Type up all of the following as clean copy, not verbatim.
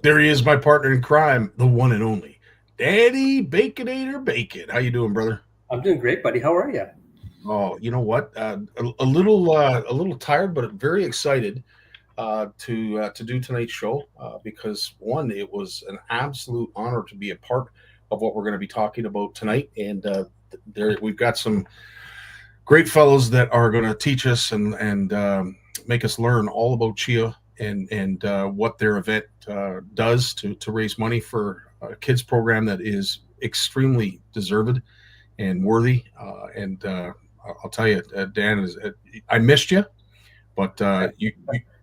There he is, my partner in crime, the one and only Daddy Baconator Bacon. How you doing, brother? I'm doing great, buddy. How are you? Oh, you know what? A little tired, but very excited to do tonight's show because one, it was an absolute honor to be a part of what we're going to be talking about tonight, and there we've got some great fellows that are going to teach us and make us learn all about CHEO and what their event does to raise money for a kids program that is extremely deserved and worthy. And I'll tell you, Dan, I missed you, but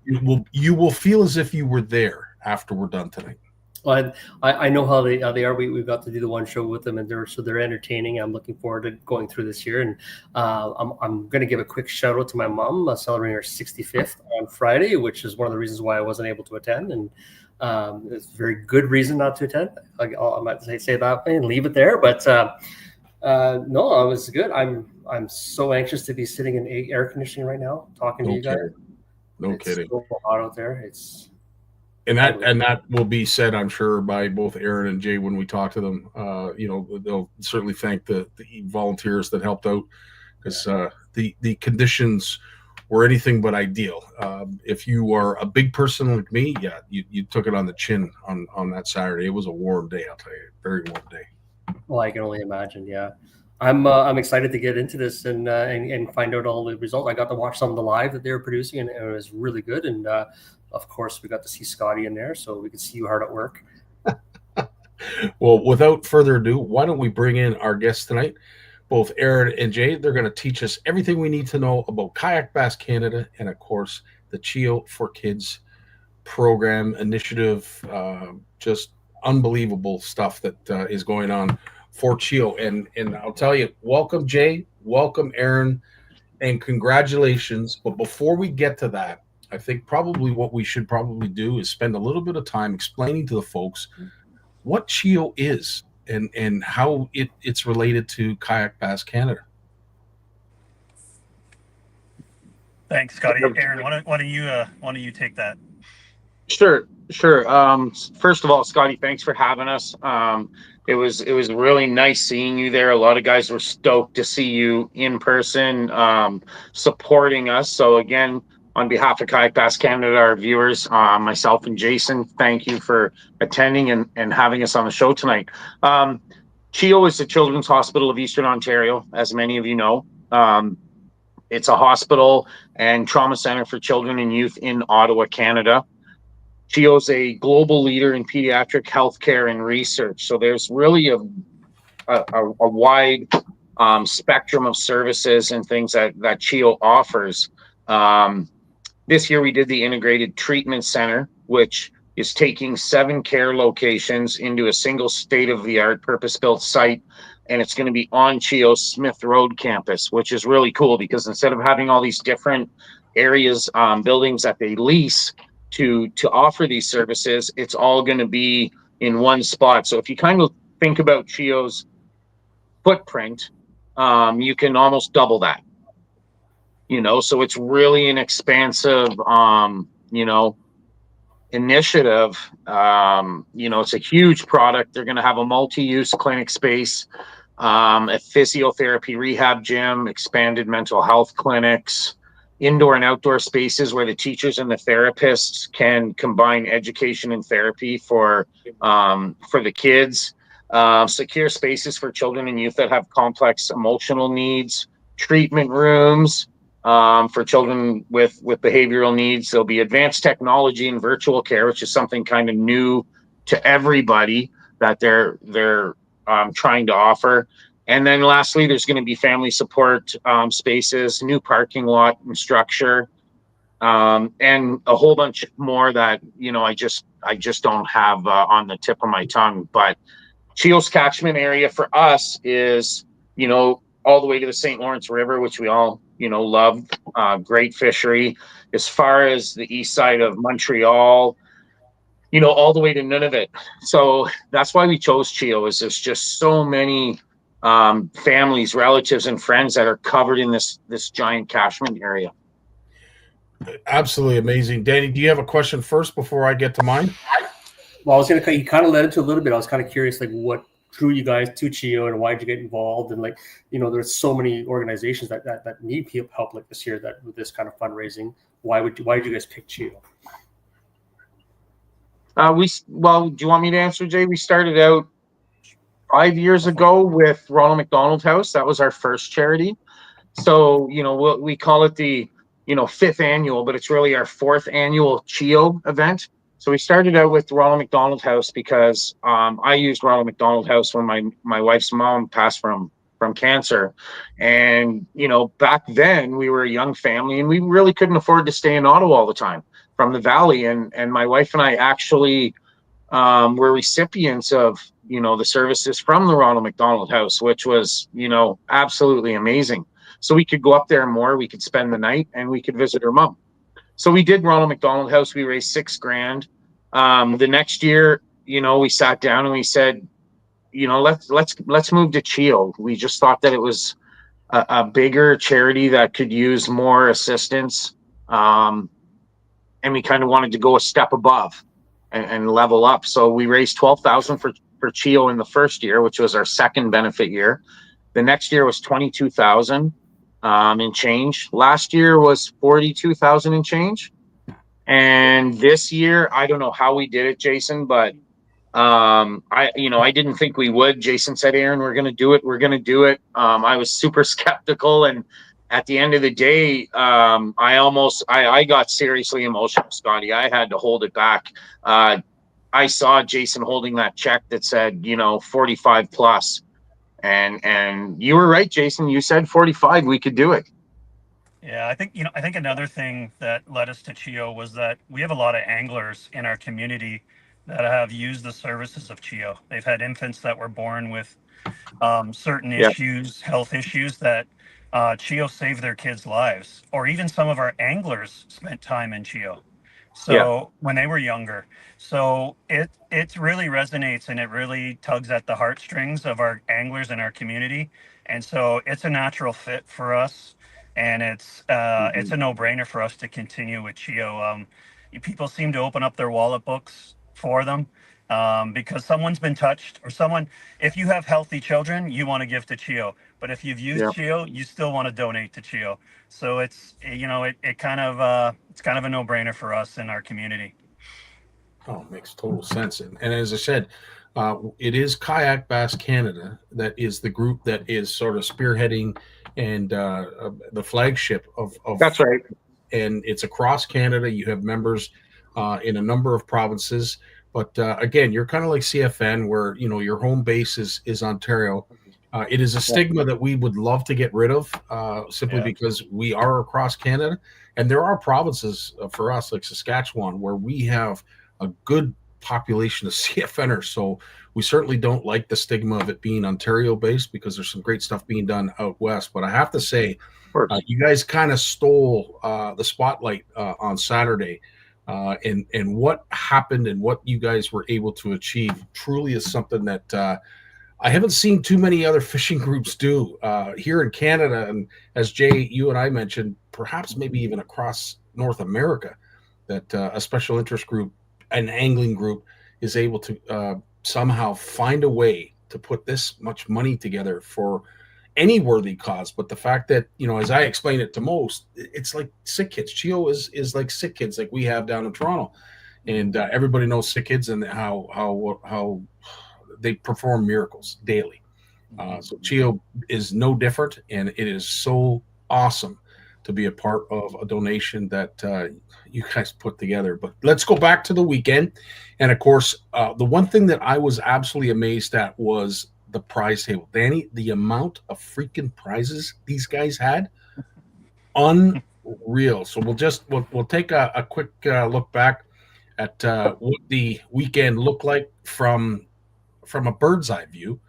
you will feel as if you were there after we're done tonight. Well, I know how they are. We've got to do the one show with them, and they're entertaining. I'm looking forward to going through this year, and I'm going to give a quick shout out to my mom celebrating her 65th on Friday, which is one of the reasons why I wasn't able to attend, and it's a very good reason not to attend. I might say that and leave it there, but no, it was good. I'm so anxious to be sitting in air conditioning right now, talking to you guys. No kidding. It's so hot out there. And that will be said, I'm sure, by both Eron and Jay when we talk to them. They'll certainly thank the volunteers that helped out because the conditions were anything but ideal. If you are a big person like me, yeah, you took it on the chin on that Saturday. It was a warm day, I'll tell you, very warm day. Well, I can only imagine. Yeah, I'm excited to get into this and find out all the results. I got to watch some of the live that they were producing, and it was really good. And of course, we got to see Scottie in there, so we could see you hard at work. Well, without further ado, why don't we bring in our guests tonight, both Eron and Jay. They're going to teach us everything we need to know about Kayak Bass Canada and, of course, the CHEO for Kids program initiative. Just unbelievable stuff that is going on for CHEO. And I'll tell you, welcome, Jay, welcome, Eron, and congratulations. But before we get to that, I think probably what we should probably do is spend a little bit of time explaining to the folks what CHEO is and how it's related to Kayak Bass Canada. Thanks, Scottie. Eron, why don't you take that? Sure. First of all, Scottie, thanks for having us. It was really nice seeing you there. A lot of guys were stoked to see you in person, supporting us. So again, on behalf of Kayak Bass Canada, our viewers, myself and Jason, thank you for attending and having us on the show tonight. CHEO is the Children's Hospital of Eastern Ontario, as many of you know. It's a hospital and trauma center for children and youth in Ottawa, Canada. CHEO is a global leader in pediatric healthcare and research. So there's really a wide spectrum of services and things that CHEO offers. This year we did the Integrated Treatment Center, which is taking 7 care locations into a single state-of-the-art purpose-built site. And it's going to be on CHEO's Smith Road campus, which is really cool because instead of having all these different areas, buildings that they lease to offer these services, it's all going to be in one spot. So if you kind of think about CHEO's footprint, you can almost double that. So it's really an expansive, initiative. It's a huge product. They're going to have a multi-use clinic space, a physiotherapy rehab gym, expanded mental health clinics, indoor and outdoor spaces where the teachers and the therapists can combine education and therapy for the kids, secure spaces for children and youth that have complex emotional needs, treatment rooms, for children with behavioral needs. There'll be advanced technology and virtual care, which is something kind of new to everybody that they're trying to offer. And then lastly, there's going to be family support spaces, new parking lot and structure, and a whole bunch more that I just don't have on the tip of my tongue. But CHEO's catchment area for us is all the way to the St. Lawrence River, which we all love, great fishery. As far as the east side of Montreal, all the way to Nunavut. So that's why we chose CHEO, is there's just so many families, relatives, and friends that are covered in this giant catchment area. Absolutely amazing. Danny, do you have a question first before I get to mine? Well, I was gonna. You kind of led into a little bit. I was kind of curious, like what drew you guys to CHEO and why did you get involved? And like, there's so many organizations that need help like this year that with this kind of fundraising. Why did you guys pick CHEO? Well, do you want me to answer, Jay? We started out 5 years ago with Ronald McDonald House. That was our first charity. So, we call it the, fifth annual, but it's really our fourth annual CHEO event. So we started out with Ronald McDonald House because I used Ronald McDonald House when my wife's mom passed from cancer. And, back then we were a young family and we really couldn't afford to stay in Ottawa all the time from the Valley. And my wife and I actually were recipients of, the services from the Ronald McDonald House, which was, absolutely amazing. So we could go up there more, we could spend the night, and we could visit her mom. So we did Ronald McDonald House. We raised $6,000. The next year, we sat down and we said, let's move to CHEO. We just thought that it was a bigger charity that could use more assistance, and we kind of wanted to go a step above and level up. So we raised $12,000 for CHEO in the first year, which was our second benefit year. The next year was $22,000 in change. Last year was $42,000 in change. And this year, I don't know how we did it, Jason, but I didn't think we would. Jason said, Aaron, we're going to do it. We're going to do it. I was super skeptical. And at the end of the day, I got seriously emotional, Scottie. I had to hold it back. I saw Jason holding that check that said, 45 plus. And you were right, Jason. You said 45. We could do it. Yeah, I think another thing that led us to CHEO was that we have a lot of anglers in our community that have used the services of CHEO. They've had infants that were born with certain issues, health issues that CHEO saved their kids' lives, or even some of our anglers spent time in CHEO. So when they were younger, so it really resonates and it really tugs at the heartstrings of our anglers in our community, and so it's a natural fit for us, and it's a no-brainer for us to continue with CHEO. People seem to open up their wallet books for them because someone's been touched, or if you have healthy children, you want to give to CHEO, but if you've used CHEO, you still want to donate to CHEO. So it's it's kind of a no-brainer for us in our community. Oh, makes total sense. And as I said, it is Kayak Bass Canada that is the group that is sort of spearheading and the flagship of. That's right. And it's across Canada. You have members in a number of provinces. But again, you're kind of like CFN, where your home base is Ontario. It is a stigma that we would love to get rid of, simply because we are across Canada, and there are provinces for us like Saskatchewan where we have a good population of CFNers. So we certainly don't like the stigma of it being Ontario based, because there's some great stuff being done out west. But I have to say, you guys kind of stole the spotlight on Saturday. And what happened and what you guys were able to achieve truly is something that I haven't seen too many other fishing groups do here in Canada. And as Jay, you and I mentioned, perhaps maybe even across North America, that a special interest group, an angling group, is able to somehow find a way to put this much money together for any worthy cause. But the fact that, as I explain it to most, it's like sick kids. CHEO is like sick kids, like we have down in Toronto, and everybody knows sick kids and how they perform miracles daily. So CHEO is no different, and it is so awesome to be a part of a donation that you guys put together. But let's go back to the weekend. And of course, the one thing that I was absolutely amazed at was the prize table. Danny, the amount of freaking prizes these guys had, unreal. So we'll take a quick look back at what the weekend looked like from a bird's eye view.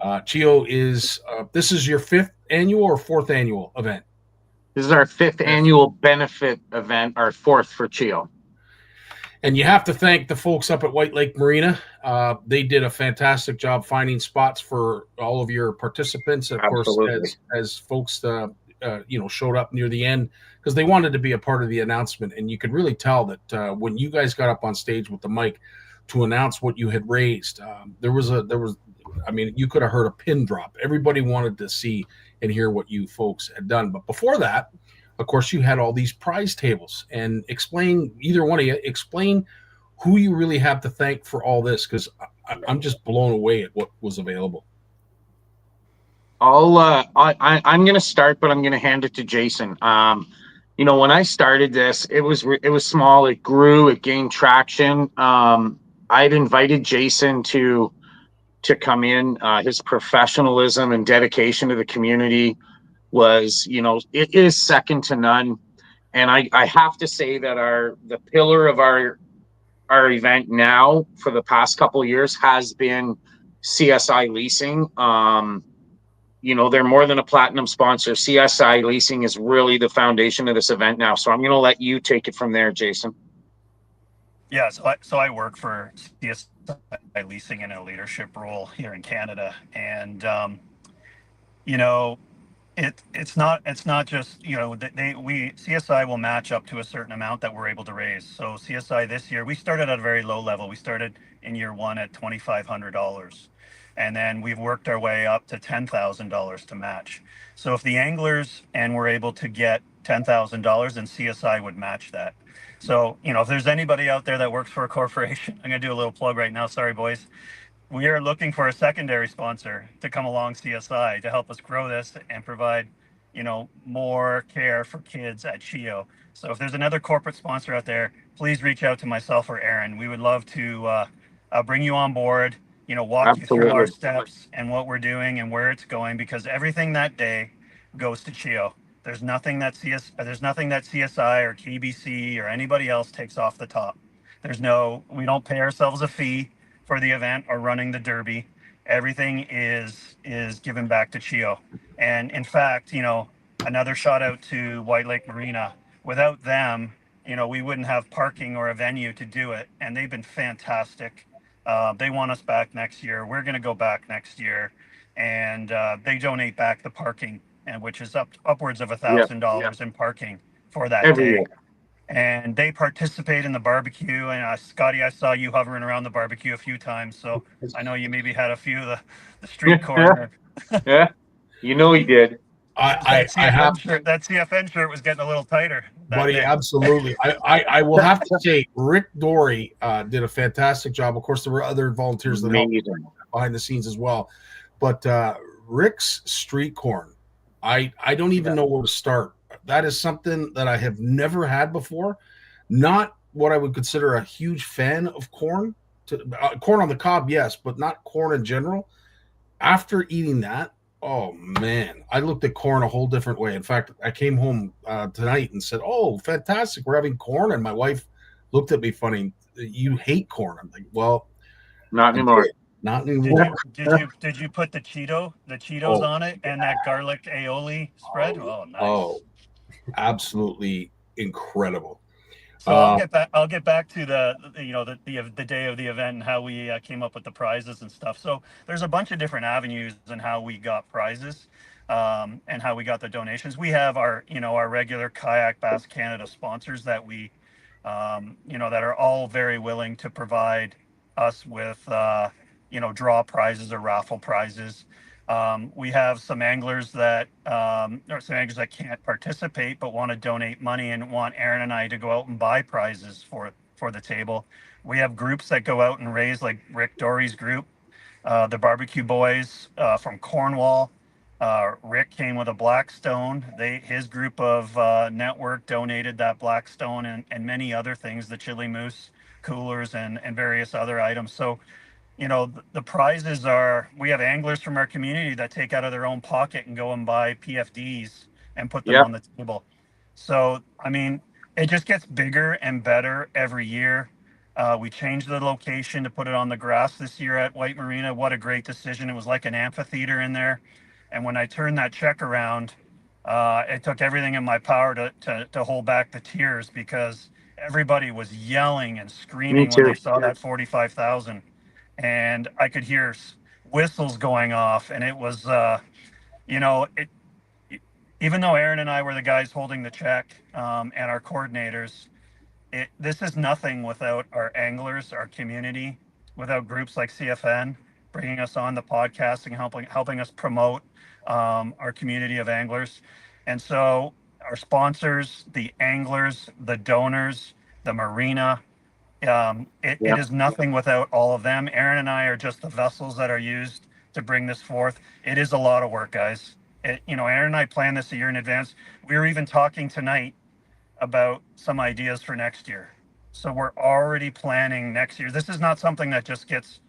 CHEO is this is your fifth annual or fourth annual event? This is our fifth annual benefit event, our fourth for CHEO. And you have to thank the folks up at White Lake Marina. They did a fantastic job finding spots for all of your participants. Of Absolutely. course, as folks, showed up near the end, because they wanted to be a part of the announcement. And you could really tell that when you guys got up on stage with the mic, to announce what you had raised. I mean, you could have heard a pin drop. Everybody wanted to see and hear what you folks had done. But before that, of course, you had all these prize tables. And explain, either one of you, explain who you really have to thank for all this, because I'm just blown away at what was available. I'm going to start, but I'm going to hand it to Jason. When I started this, it was small. It grew. It gained traction. I'd invited Jason to come in. His professionalism and dedication to the community was, it is second to none. And I have to say that the pillar of our event now for the past couple of years has been CSI Leasing. They're more than a platinum sponsor. CSI Leasing is really the foundation of this event now. So I'm going to let you take it from there, Jason. Yeah, so I work for CSI Leasing in a leadership role here in Canada, and it's not just CSI will match up to a certain amount that we're able to raise. So CSI this year, we started at a very low level. We started in year one at $2,500, and then we've worked our way up to $10,000 to match. So if the anglers and we're able to get $10,000, then CSI would match that. So if there's anybody out there that works for a corporation, I'm gonna do a little plug right now. Sorry, boys. We are looking for a secondary sponsor to come along CSI to help us grow this and provide, more care for kids at CHEO. So if there's another corporate sponsor out there, please reach out to myself or Eron. We would love to bring you on board, walk you through our steps and what we're doing and where it's going, because everything that day goes to CHEO. There's nothing that CSI or KBC or anybody else takes off the top. We don't pay ourselves a fee for the event or running the derby. Everything is given back to CHEO. And in fact, another shout out to White Lake Marina. Without them, we wouldn't have parking or a venue to do it. And they've been fantastic. They want us back next year. We're going to go back next year. And they donate back the parking, and which is upwards of $1,000 in parking for that Every day. year. And they participate in the barbecue. And Scottie, I saw you hovering around the barbecue a few times, so I know you maybe had a few of the street corner. Yeah, he did. That CFN shirt was getting a little tighter. Buddy, absolutely. I will have to say, Rick Dory did a fantastic job. Of course, there were other volunteers that helped behind the scenes as well. But Rick's street corn, I don't even know where to start. That is something that I have never had before. Not what I would consider a huge fan of corn. Corn on the cob, yes, but not corn in general. After eating that, oh man, I looked at corn a whole different way. In fact, I came home tonight and said, "Oh, fantastic, we're having corn." And my wife looked at me funny. You hate corn? I'm like, well, not anymore. Not anymore. Did you put the Cheetos on it and that garlic aioli spread? Oh, nice. Oh, absolutely incredible. So I'll get back to the day of the event and how we came up with the prizes and stuff. So there's a bunch of different avenues in how we got prizes and how we got the donations. We have our regular Kayak Bass Canada sponsors that we that are all very willing to provide us with draw prizes or raffle prizes. We have some anglers that can't participate but want to donate money and want Eron and I to go out and buy prizes for the table. We have groups that go out and raise, like Rick Dory's group, the Barbecue Boys from Cornwall. Rick came with a Blackstone. His group of network donated that Blackstone and many other things, the chili moose coolers and various other items. So the prizes are, we have anglers from our community that take out of their own pocket and go and buy PFDs and put them on the table. So, I mean, it just gets bigger and better every year. We changed the location to put it on the grass this year at White Marina. What a great decision. It was like an amphitheater in there. And when I turned that check around, it took everything in my power to hold back the tears, because everybody was yelling and screaming when they saw that 45,000. And I could hear whistles going off, and it was, even though Eron and I were the guys holding the check and our coordinators, this is nothing without our anglers, our community, without groups like CFN bringing us on the podcast and helping us promote our community of anglers. And so our sponsors, the anglers, the donors, the marina, it is nothing without all of them. Eron and I are just the vessels that are used to bring this forth. It is a lot of work, guys. Eron and I planned this a year in advance. We were even talking tonight about some ideas for next year. So we're already planning next year. This is not something that just gets,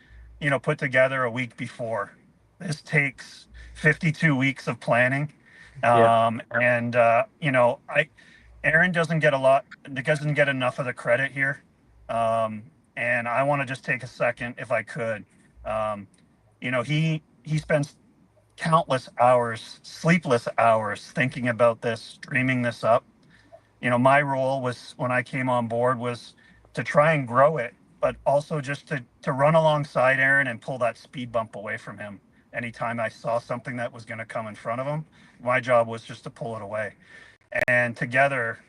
put together a week before. This takes 52 weeks of planning. And Eron doesn't get enough of the credit here. And I want to just take a second, if I could. He spends countless hours, sleepless hours, thinking about this, dreaming this up. My role was, when I came on board, was to try and grow it, but also just to run alongside Eron and pull that speed bump away from him. Anytime I saw something that was going to come in front of him, my job was just to pull it away. And together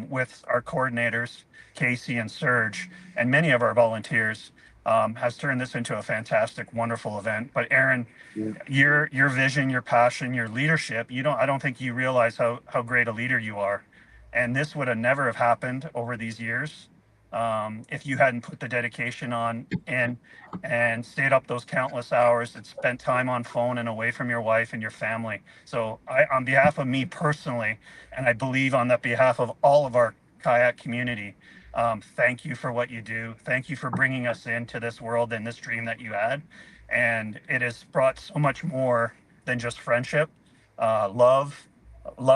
with our coordinators, Casey and Serge, and many of our volunteers, has turned this into a fantastic, wonderful event. But Eron, your vision, your passion, your leadership, I don't think you realize how great a leader you are. And this would have never have happened over these years if you hadn't put the dedication on and stayed up those countless hours and spent time on phone and away from your wife and your family. So on behalf of me personally, and I believe on the behalf of all of our kayak community, thank you for what you do. Thank you for bringing us into this world and this dream that you had. And it has brought so much more than just friendship, love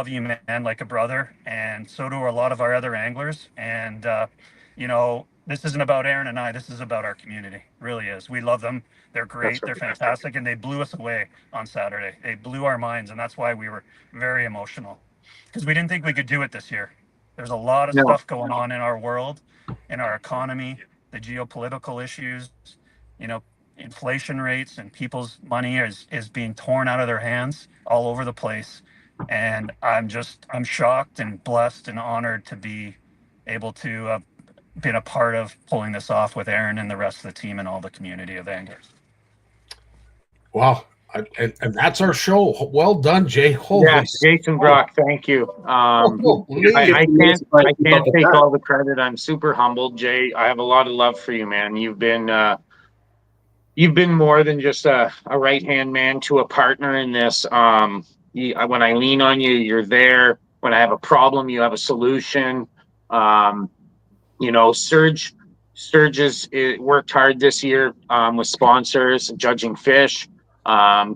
you, man, like a brother. And so do a lot of our other anglers. And, this isn't about Eron and I, this is about our community. It really is. We love them. They're great. They're fantastic. And they blew us away on Saturday. They blew our minds. And that's why we were very emotional, because we didn't think we could do it this year. There's a lot of stuff going on in our world, in our economy, the geopolitical issues, inflation rates, and people's money is being torn out of their hands all over the place. And I'm shocked and blessed and honored to be able to have been a part of pulling this off with Eron and the rest of the team and all the community of anglers. Wow. And that's our show. Well done, Jay. Holy Yes, Jason Brock, thank you. I can't take all the credit. I'm super humbled, Jay. I have a lot of love for you, man. You've been more than just a right-hand man to a partner in this. When I lean on you, you're there. When I have a problem, you have a solution. Serge has worked hard this year with sponsors, judging fish.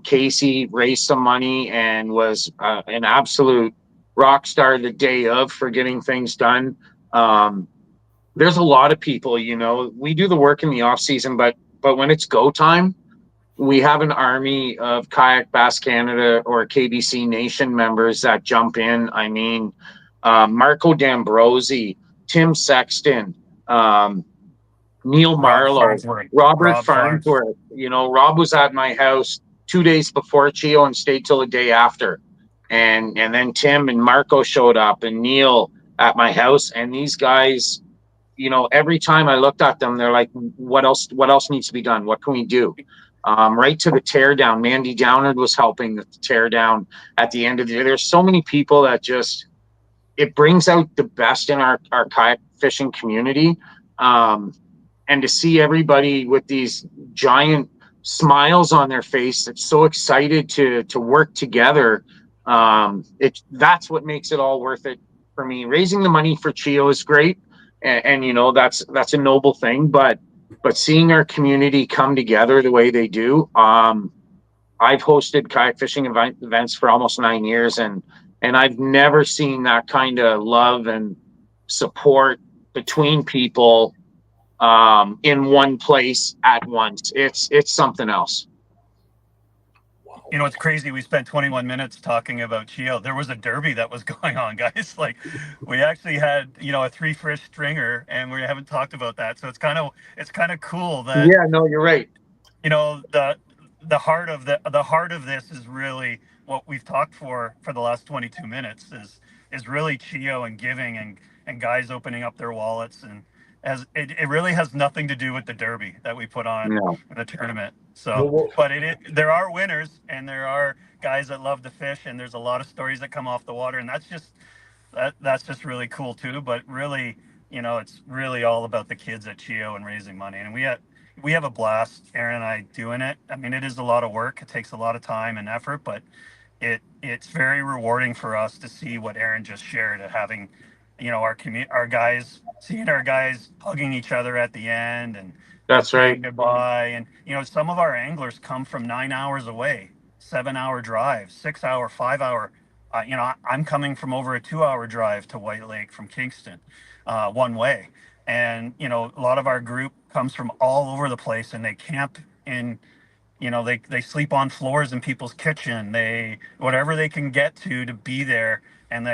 Casey raised some money and was an absolute rock star the day of for getting things done. There's a lot of people, we do the work in the off season, but when it's go time, we have an army of Kayak Bass Canada or KBC Nation members that jump in. I mean, Marco D'Ambrosi, Tim Sexton, Neil Marlowe, Robert Farnsworth. Rob was at my house 2 days before CHEO and stayed till the day after. And then Tim and Marco showed up and Neil at my house. And these guys, every time I looked at them, they're like, what else needs to be done? What can we do? Right to the teardown. Mandy Downard was helping the teardown at the end of the year. There's so many people that it brings out the best in our kayak fishing community. And to see everybody with these giant smiles on their face that's so excited to work together, that's what makes it all worth it for me. Raising the money for CHEO is great, and that's a noble thing, but seeing our community come together the way they do, I've hosted kayak fishing events for almost 9 years, and I've never seen that kind of love and support between people in one place at once. It's something else. It's crazy. We spent 21 minutes talking about CHEO. There was a derby that was going on, guys. Like, we actually had, a 3-fish stringer, and we haven't talked about that. So it's kind of cool that. Yeah, no, you're right. The heart of this is really what we've talked for the last 22 minutes is really CHEO and giving and guys opening up their wallets, and as it really has nothing to do with the derby that we put on No. in the tournament. So, but there are winners and there are guys that love to fish, and there's a lot of stories that come off the water, and that's just really cool too. But really, it's really all about the kids at CHEO and raising money, and we have a blast, Erin and I, doing it. I mean, it is a lot of work. It takes a lot of time and effort, but it's very rewarding for us to see what Erin just shared, of having, our guys, seeing our guys hugging each other at the end, and That's right. goodbye. And some of our anglers come from 9 hours away, 7-hour drive, 6-hour, 5-hour. I'm coming from over a 2-hour drive to White Lake from Kingston, one way. And a lot of our group comes from all over the place, and they camp in, they sleep on floors in people's kitchen, whatever they can get to be there. And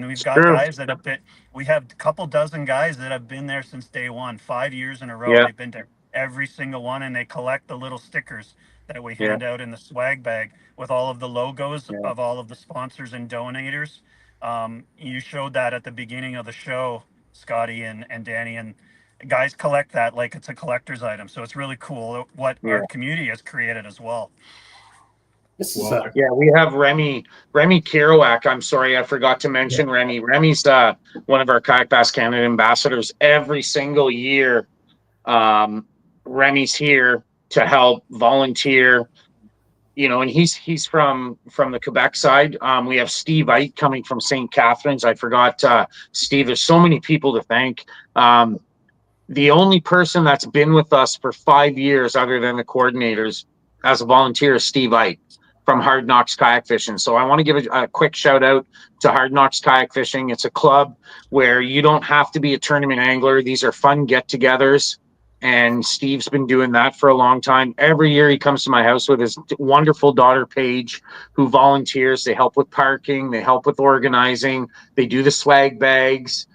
we've got guys that we have a couple dozen guys that have been there since day one, 5 years in a row. They've been to every single one, and they collect the little stickers that we hand out in the swag bag with all of the logos of all of the sponsors and donators. You showed that at the beginning of the show, Scottie and Danny, and guys collect that like it's a collector's item. So it's really cool what our community has created as well. We have Remy Kerouac. I'm sorry, I forgot to mention Remy. Remy's one of our Kayak Bass Canada ambassadors. Every single year, Remy's here to help volunteer. And he's from the Quebec side. We have Steve Ite coming from St. Catharines. I forgot Steve. There's so many people to thank. The only person that's been with us for 5 years, other than the coordinators, as a volunteer, is Steve Ite from Hard Knocks Kayak Fishing. So I want to give a quick shout out to Hard Knocks Kayak Fishing. It's a club where you don't have to be a tournament angler. These are fun get-togethers. And Steve's been doing that for a long time. Every year he comes to my house with his wonderful daughter, Paige, who volunteers. They help with parking. They help with organizing. They do the swag bags.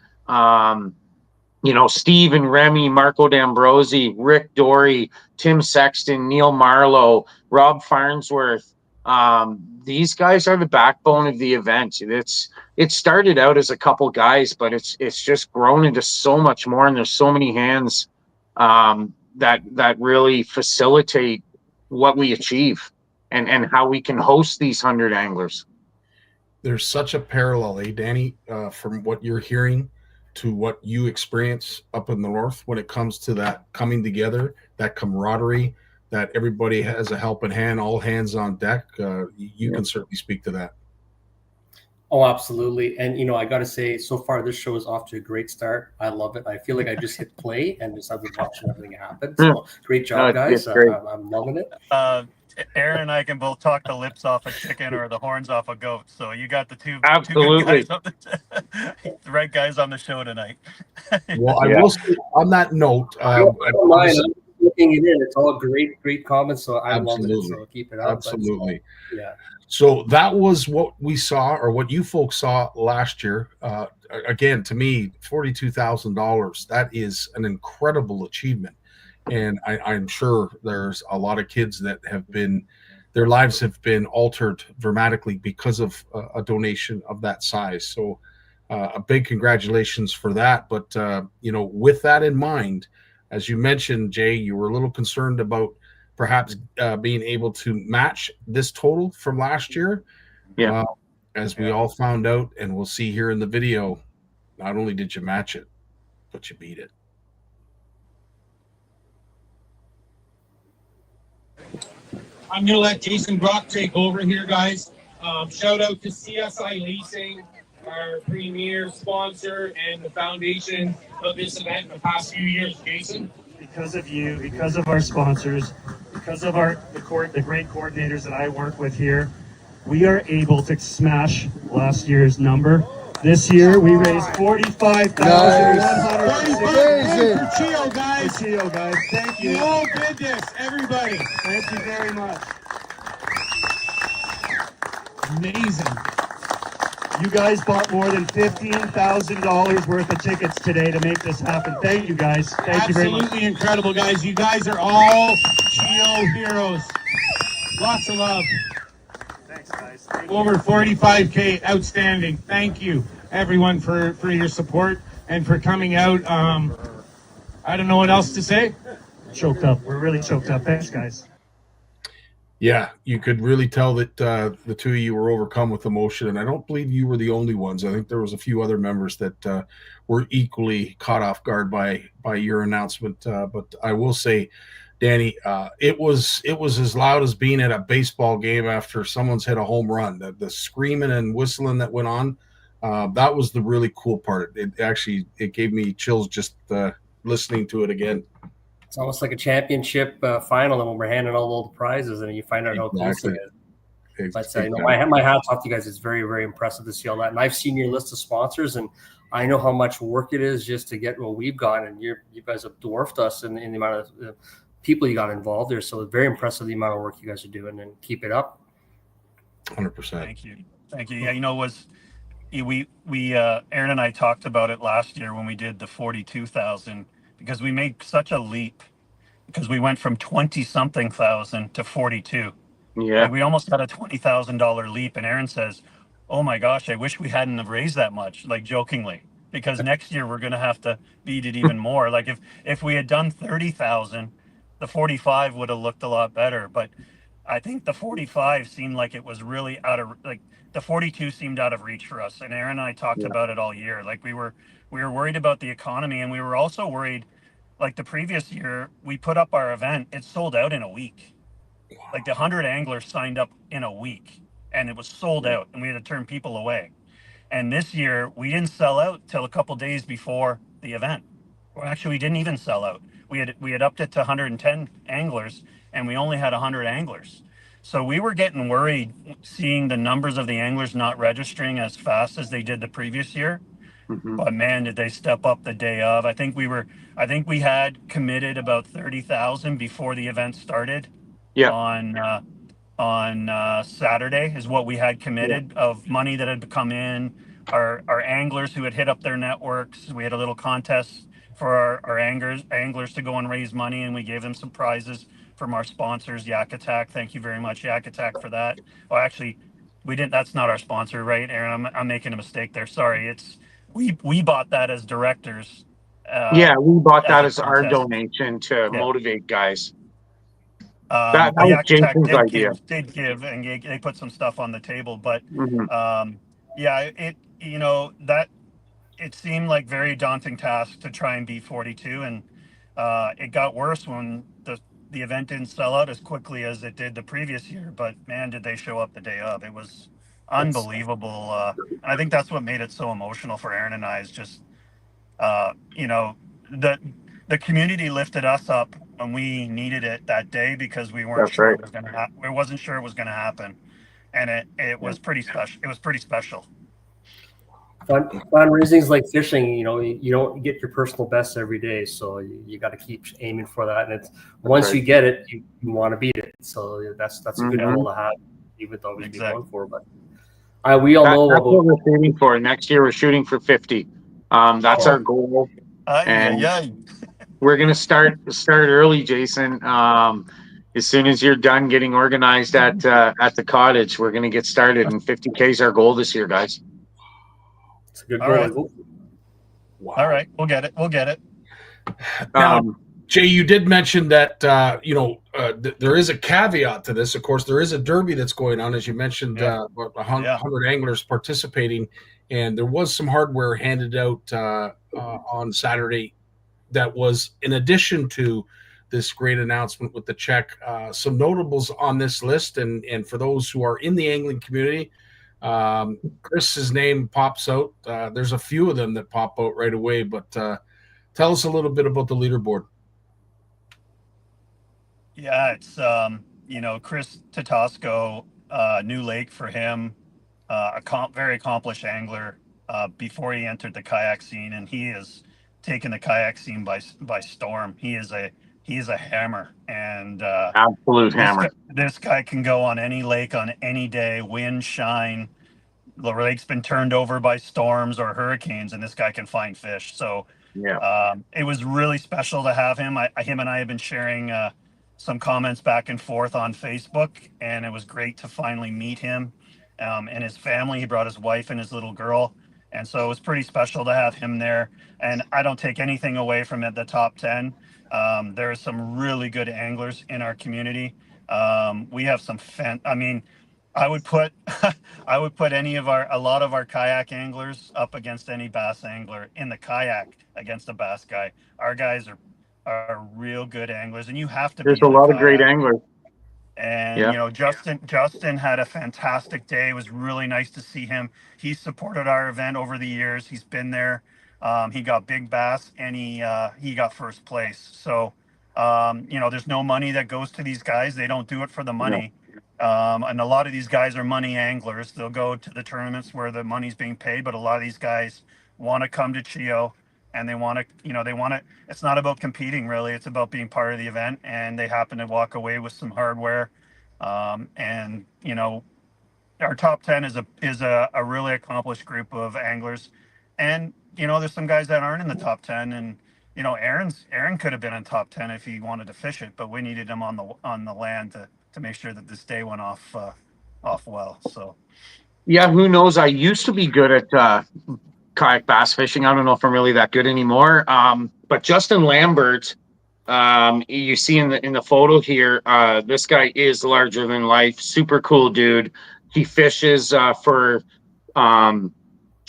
Steve and Remy, Marco D'Ambrosi, Rick Dory, Tim Sexton, Neil Marlowe, Rob Farnsworth. These guys are the backbone of the event. It started out as a couple guys, but it's just grown into so much more, and there's so many hands that really facilitate what we achieve and how we can host these 100 anglers. There's such a parallel, Danny, from what you're hearing to what you experience up in the north when it comes to that coming together, that camaraderie, that everybody has a helping hand, all hands on deck. You can certainly speak to that. Oh, absolutely. And, I got to say, so far, this show is off to a great start. I love it. I feel like I just hit play and just have been watching everything happen. So great job, guys. I'm loving it. Erin and I can both talk the lips off a chicken or the horns off a goat. So you got the two Absolutely. good guys the right guys on the show tonight. Well, I will say on that note, I don't mind. I'm looking it in. It's all great comments. So I love it. So keep it up. Absolutely. Yeah. So that was what we saw, or what you folks saw last year. Again, to me, $42,000. That is an incredible achievement. And I'm sure there's a lot of kids that their lives have been altered dramatically because of a donation of that size. So a big congratulations for that. But, with that in mind, as you mentioned, Jay, you were a little concerned about perhaps being able to match this total from last year. Yeah. As we all found out, and we'll see here in the video, not only did you match it, but you beat it. I'm going to let Jason Brock take over here, guys. Shout out to CSI Leasing, our premier sponsor and the foundation of this event in the past few years. Jason? Because of you, because of our sponsors, because of the great coordinators that I work with here, we are able to smash last year's number. This year we raised $45,100. Amazing. For CHEO, guys. For CHEO, guys. Thank you. You all did this, everybody. Thank you very much. Amazing. You guys bought more than $15,000 worth of tickets today to make this happen. Thank you, guys. Thank you very much. Absolutely incredible, guys. You guys are all CHEO heroes. Lots of love. Thanks, guys. Thank you. Over 45K. Outstanding. Thank you. everyone for your support and for coming out. I don't know what else to say. Choked up. We're really choked up. Thanks, guys. Yeah, you could really tell that the two of you were overcome with emotion, and I don't believe you were the only ones. I think there was a few other members that were equally caught off guard by your announcement. But I will say, Danny, it was as loud as being at a baseball game after someone's hit a home run. The screaming and whistling that went on, that was the really cool part. It gave me chills just listening to it again. It's almost like a championship final, and when we're handing all the prizes, and you find out how close it is. But my hats off to you guys. It's very, very impressive to see all that. And I've seen your list of sponsors, and I know how much work it is just to get what we've got. And you guys have dwarfed us in the amount of people you got involved there. So it's very impressive the amount of work you guys are doing, and keep it up. 100%. Thank you. Yeah, Eron and I talked about it last year when we did the 42,000, because we made such a leap, because we went from 20 something thousand to 42. Yeah. Like we almost had a $20,000 leap. And Eron says, "Oh my gosh, I wish we hadn't have raised that much," like jokingly, because next year we're going to have to beat it even more. Like if we had done 30,000, the 45 would have looked a lot better. But I think the 45 seemed like it was really the 42 seemed out of reach for us. And Eron and I talked about it all year. Like we were worried about the economy, and we were also worried, like the previous year, we put up our event, it sold out in a week. Like the 100 anglers signed up in a week, and it was sold out, and we had to turn people away. And this year we didn't sell out till a couple days before the event. Well, actually, we didn't even sell out. We had upped it to 110 anglers, and we only had 100 anglers. So we were getting worried seeing the numbers of the anglers not registering as fast as they did the previous year. Mm-hmm. But man, did they step up the day of. I think we had committed about 30,000 before the event started. Yeah. On Saturday is what we had committed of money that had come in. Our anglers who had hit up their networks, we had a little contest for our anglers to go and raise money, and we gave them some prizes from our sponsors, Yak Attack. Thank you very much, Yak Attack, for that. Oh, actually, we didn't. That's not our sponsor, right, Eron? I'm making a mistake there. Sorry, we bought that as directors. We bought that as our contest. donation to motivate guys. That was Yak Attack Jason's idea. did give, and they put some stuff on the table. But Mm-hmm. it seemed like very daunting task to try and beat 42, and it got worse when the event didn't sell out as quickly as it did the previous year. But man, did they show up the day of. It was unbelievable. And I think that's what made it so emotional for Eron and I, is just the community lifted us up when we needed it that day, because we weren't sure it was going to happen. We wasn't sure it was going to happen, and it was pretty special. It was pretty special. Fundraising is like fishing. You don't get your personal best every day, so you got to keep aiming for that. And it's once you get it, you want to beat it. So that's a good goal to have, even though we've been going for. But we all know that's what we're shooting for. Next year we're shooting for 50. That's our goal. We're gonna start early, Jason. As soon as you're done getting organized at the cottage, we're gonna get started. And 50K is our goal this year, guys. It's a good All right. goal. Wow. All right, we'll get it. Now, Jay, you did mention that there is a caveat to this. Of course, there is a derby that's going on, as you mentioned. 100 anglers participating, and there was some hardware handed out on Saturday that was in addition to this great announcement with the check. Some notables on this list, and for those who are in the angling community, Chris's name pops out. There's a few of them that pop out right away, but tell us a little bit about the leaderboard. Yeah, it's Chris Tatasco, New Lake for him, very accomplished angler before he entered the kayak scene, and he has taken the kayak scene by storm. He is a hammer, and absolute hammer. This guy can go on any lake on any day, wind, shine. The lake's been turned over by storms or hurricanes, and this guy can find fish. So it was really special to have him. Him and I have been sharing some comments back and forth on Facebook, and it was great to finally meet him and his family. He brought his wife and his little girl, And so it was pretty special to have him there. And I don't take anything away from it, the top 10. There are some really good anglers in our community. We have some I would put I would put a lot of our kayak anglers up against any bass angler in the kayak against a bass guy. Our guys are real good anglers, and you have to There's be a in a lot of great kayak. anglers. And Yeah. Justin had a fantastic day. It was really nice to see him. He supported our event over the years. He's been there. He got big bass, and he got first place. So there's no money that goes to these guys. They don't do it for the money. And a lot of these guys are money anglers. They'll go to the tournaments where the money's being paid, but a lot of these guys want to come to CHEO, and they want to. It's not about competing really. It's about being part of the event, and they happen to walk away with some hardware. And our top 10 is a really accomplished group of anglers, and there's some guys that aren't in the top 10, and Eron could have been in top 10 if he wanted to fish it, but we needed him on the land to make sure that this day went off well. So Yeah, who knows? I used to be good at kayak bass fishing. I don't know if I'm really that good anymore. But Justin Lambert, you see in the photo here, this guy is larger than life. Super cool dude. He fishes for Jim's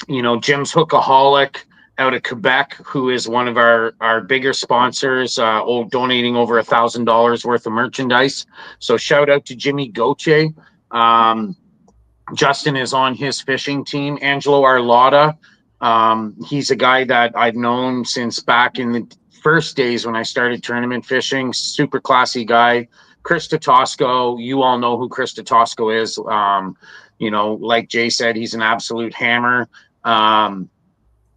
Hookaholic out of Quebec, who is one of our bigger sponsors, donating over $1,000 worth of merchandise. So shout out to Jimmy Goche. Justin is on his fishing team. Angelo Arlotta, he's a guy that I've known since back in the first days when I started tournament fishing. Super classy guy. Chris Tatosco, you all know who Chris Tatosco is. Like Jay said, he's an absolute hammer.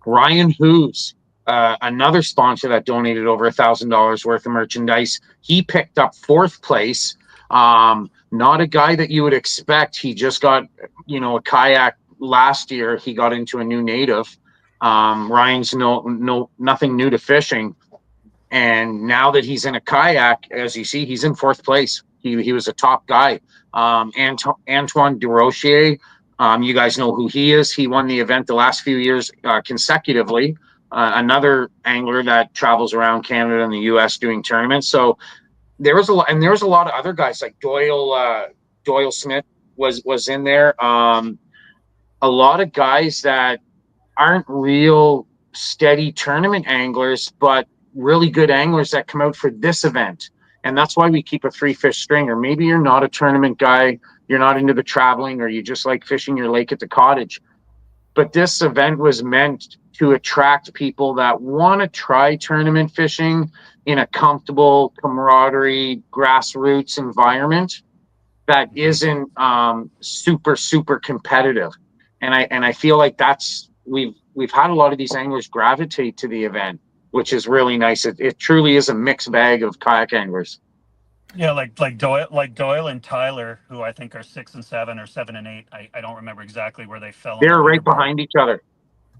Ryan Hoos, another sponsor that donated over $1,000 worth of merchandise. He picked up fourth place. Not a guy that you would expect. He just got, a kayak last year. He got into a new native. Ryan's nothing new to fishing. And now that he's in a kayak, as you see, he's in fourth place. He was a top guy. Antoine Durocher, you guys know who he is. He won the event the last few years consecutively. Another angler that travels around Canada and the U.S. doing tournaments. So there was a lot of other guys like Doyle Smith was in there. A lot of guys that aren't real steady tournament anglers, but really good anglers that come out for this event. And that's why we keep a 3-fish stringer. Maybe you're not a tournament guy, you're not into the traveling, or you just like fishing your lake at the cottage. But this event was meant to attract people that want to try tournament fishing in a comfortable camaraderie, grassroots environment that isn't super, super competitive. And I feel like we've had a lot of these anglers gravitate to the event, which is really nice. It truly is a mixed bag of kayak anglers. yeah, like Doyle and Tyler, who I think are 6 and 7 or 7 and 8. I don't remember exactly where they fell. They're right behind each other.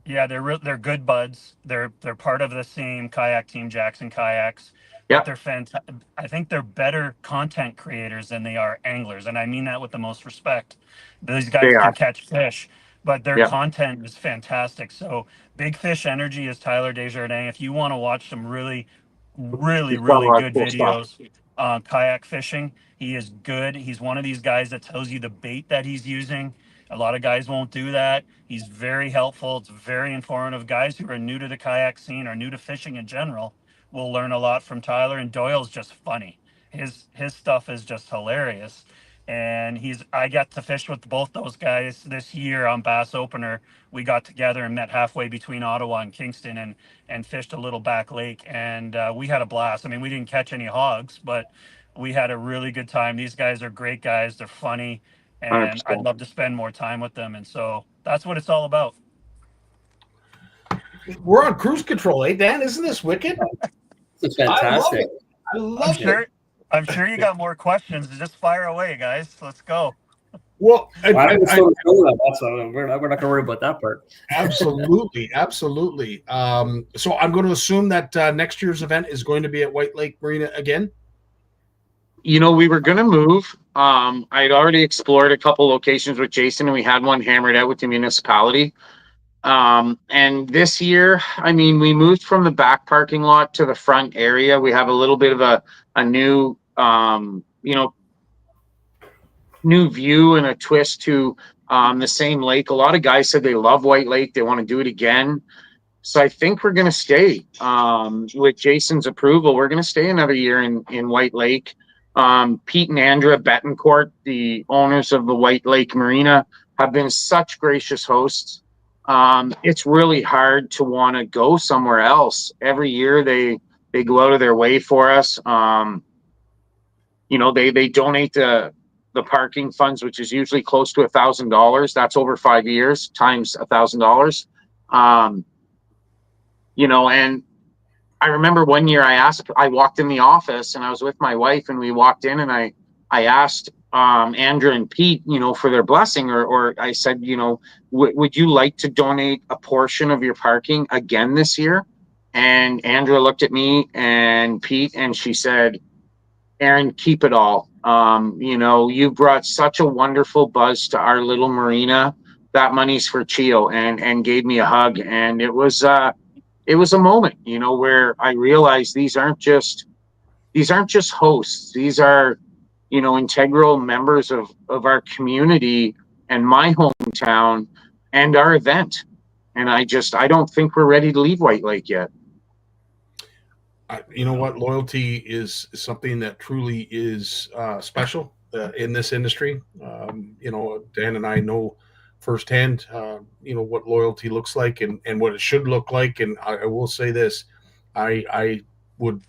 Yeah, they're good buds. They're part of the same kayak team, Jackson Kayaks. Yeah, But I think they're better content creators than they are anglers, and I mean that with the most respect. These guys they can are. catch fish, but their Yeah. content is fantastic. So Big Fish Energy is Tyler Desjardins. If you want to watch some really, really, He's got a really lot of good cool stuff. videos on kayak fishing, he is good. He's one of these guys that tells you the bait that he's using. A lot of guys won't do that. He's very helpful. It's very informative. Guys who are new to the kayak scene or new to fishing in general will learn a lot from Tyler. And Doyle's just funny. His stuff is just hilarious. And I got to fish with both those guys this year on Bass Opener. We got together and met halfway between Ottawa and Kingston and fished a little back lake. And we had a blast. I mean, we didn't catch any hogs, but we had a really good time. These guys are great guys. They're funny. And 100%. I'd love to spend more time with them. And so that's what it's all about. We're on cruise control, eh, Dan? Isn't this wicked? It's fantastic. I love it. I'm sure you got more questions. Just fire away, guys. Let's go. Well, We're not going to worry about that part. absolutely. So I'm going to assume that next year's event is going to be at White Lake Marina again. We were going to move. I'd already explored a couple locations with Jason, and we had one hammered out with the municipality. And this year, I mean, we moved from the back parking lot to the front area. We have a little bit of a new, new view and a twist to the same lake. A lot of guys said they love White Lake. They want to do it again. So I think we're going to stay with Jason's approval. We're going to stay another year in White Lake. Pete and Andrea Betancourt, the owners of the White Lake Marina, have been such gracious hosts. It's really hard to want to go somewhere else. Every year they go out of their way for us. They donate the parking funds, which is usually close to $1,000. That's over 5 years times $1,000. And I remember one year I walked in the office and I was with my wife and we walked in and I asked Andrea and Pete, for their blessing, or I said, would you like to donate a portion of your parking again this year? And Andrea looked at me and Pete and she said, Eron, keep it all. You brought such a wonderful buzz to our little marina. That money's for CHEO, and gave me a hug. And it was a moment, where I realized these aren't just hosts. These are, integral members of our community and my hometown and our event. And I don't think we're ready to leave White Lake yet. You know what? Loyalty is something that truly is special in this industry. Dan and I know firsthand, what loyalty looks like and what it should look like. And I will say this, I would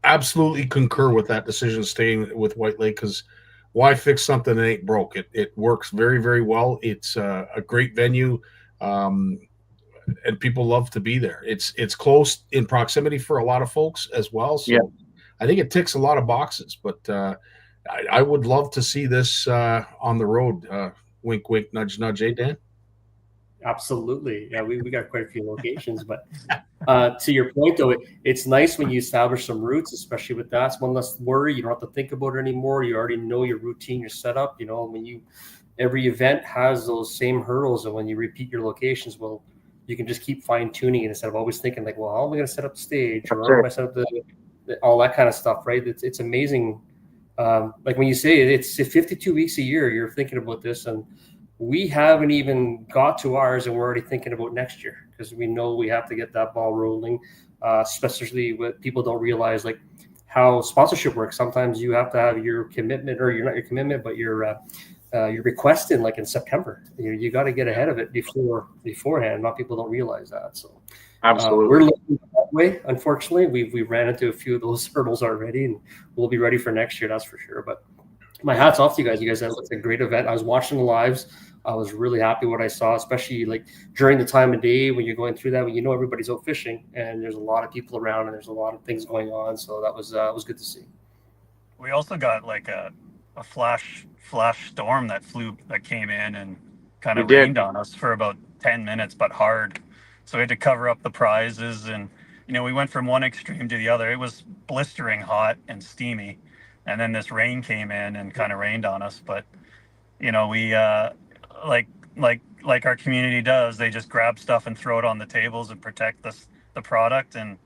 absolutely concur with that decision, staying with White Lake, because why fix something that ain't broke? It works very, very well. It's a great venue. And people love to be there. It's close in proximity for a lot of folks as well. So yeah. I think it ticks a lot of boxes, but I would love to see this on the road. Wink, wink, nudge, nudge. Eh, Dan? Absolutely. Yeah, we got quite a few locations, but to your point though, it's nice when you establish some roots, especially with that. It's one less worry. You don't have to think about it anymore. You already know your routine, your setup. Every event has those same hurdles, and when you repeat your locations, well, you can just keep fine tuning it instead of always thinking like, well, how am I going to set up the stage, or how am I set up all that kind of stuff, right? It's amazing. Like when you say it's 52 weeks a year, you're thinking about this, and we haven't even got to ours, and we're already thinking about next year because we know we have to get that ball rolling. Especially what people don't realize, like how sponsorship works. Sometimes you have to have your commitment, or you're not your commitment, but you're requesting like in September. You got to get ahead of it beforehand. A lot of people don't realize that. So absolutely, we're looking that way. Unfortunately, we ran into a few of those hurdles already, and we'll be ready for next year. That's for sure. But my hat's off to you guys. You guys had a great event. I was watching the lives. I was really happy what I saw, especially like during the time of day when you're going through that, when everybody's out fishing and there's a lot of people around and there's a lot of things going on. So that was good to see. We also got like a flash storm that came in and kind of rained on us for about 10 minutes, but hard. So we had to cover up the prizes, and we went from one extreme to the other. It was blistering hot and steamy, and then this rain came in and kind of rained on us. But we like our community does, they just grab stuff and throw it on the tables and protect the product. And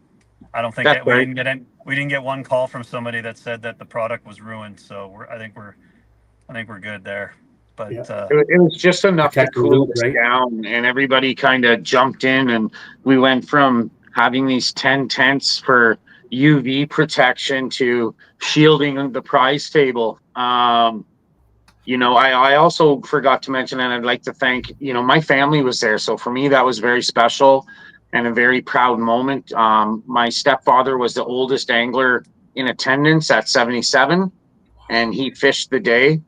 I don't think we didn't get one call from somebody that said that the product was ruined. So I think we're good there. But it was just enough to cool us down, and everybody kind of jumped in, and we went from having these 10 tents for UV protection to shielding the prize table. I also forgot to mention, and I'd like to thank, my family was there. So for me, that was very special and a very proud moment. My stepfather was the oldest angler in attendance at 77, and he fished the day.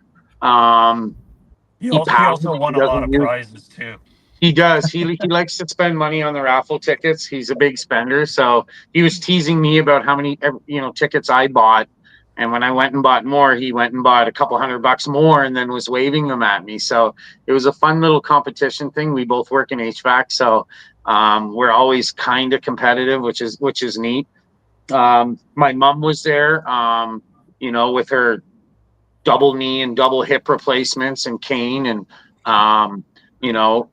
He also won a lot of prizes too. He does. He likes to spend money on the raffle tickets. He's a big spender. So he was teasing me about how many, tickets I bought. And when I went and bought more, he went and bought a couple $100 more and then was waving them at me. So it was a fun little competition thing. We both work in HVAC. So we're always kind of competitive, which is neat. My mom was there, with her double knee and double hip replacements and cane. And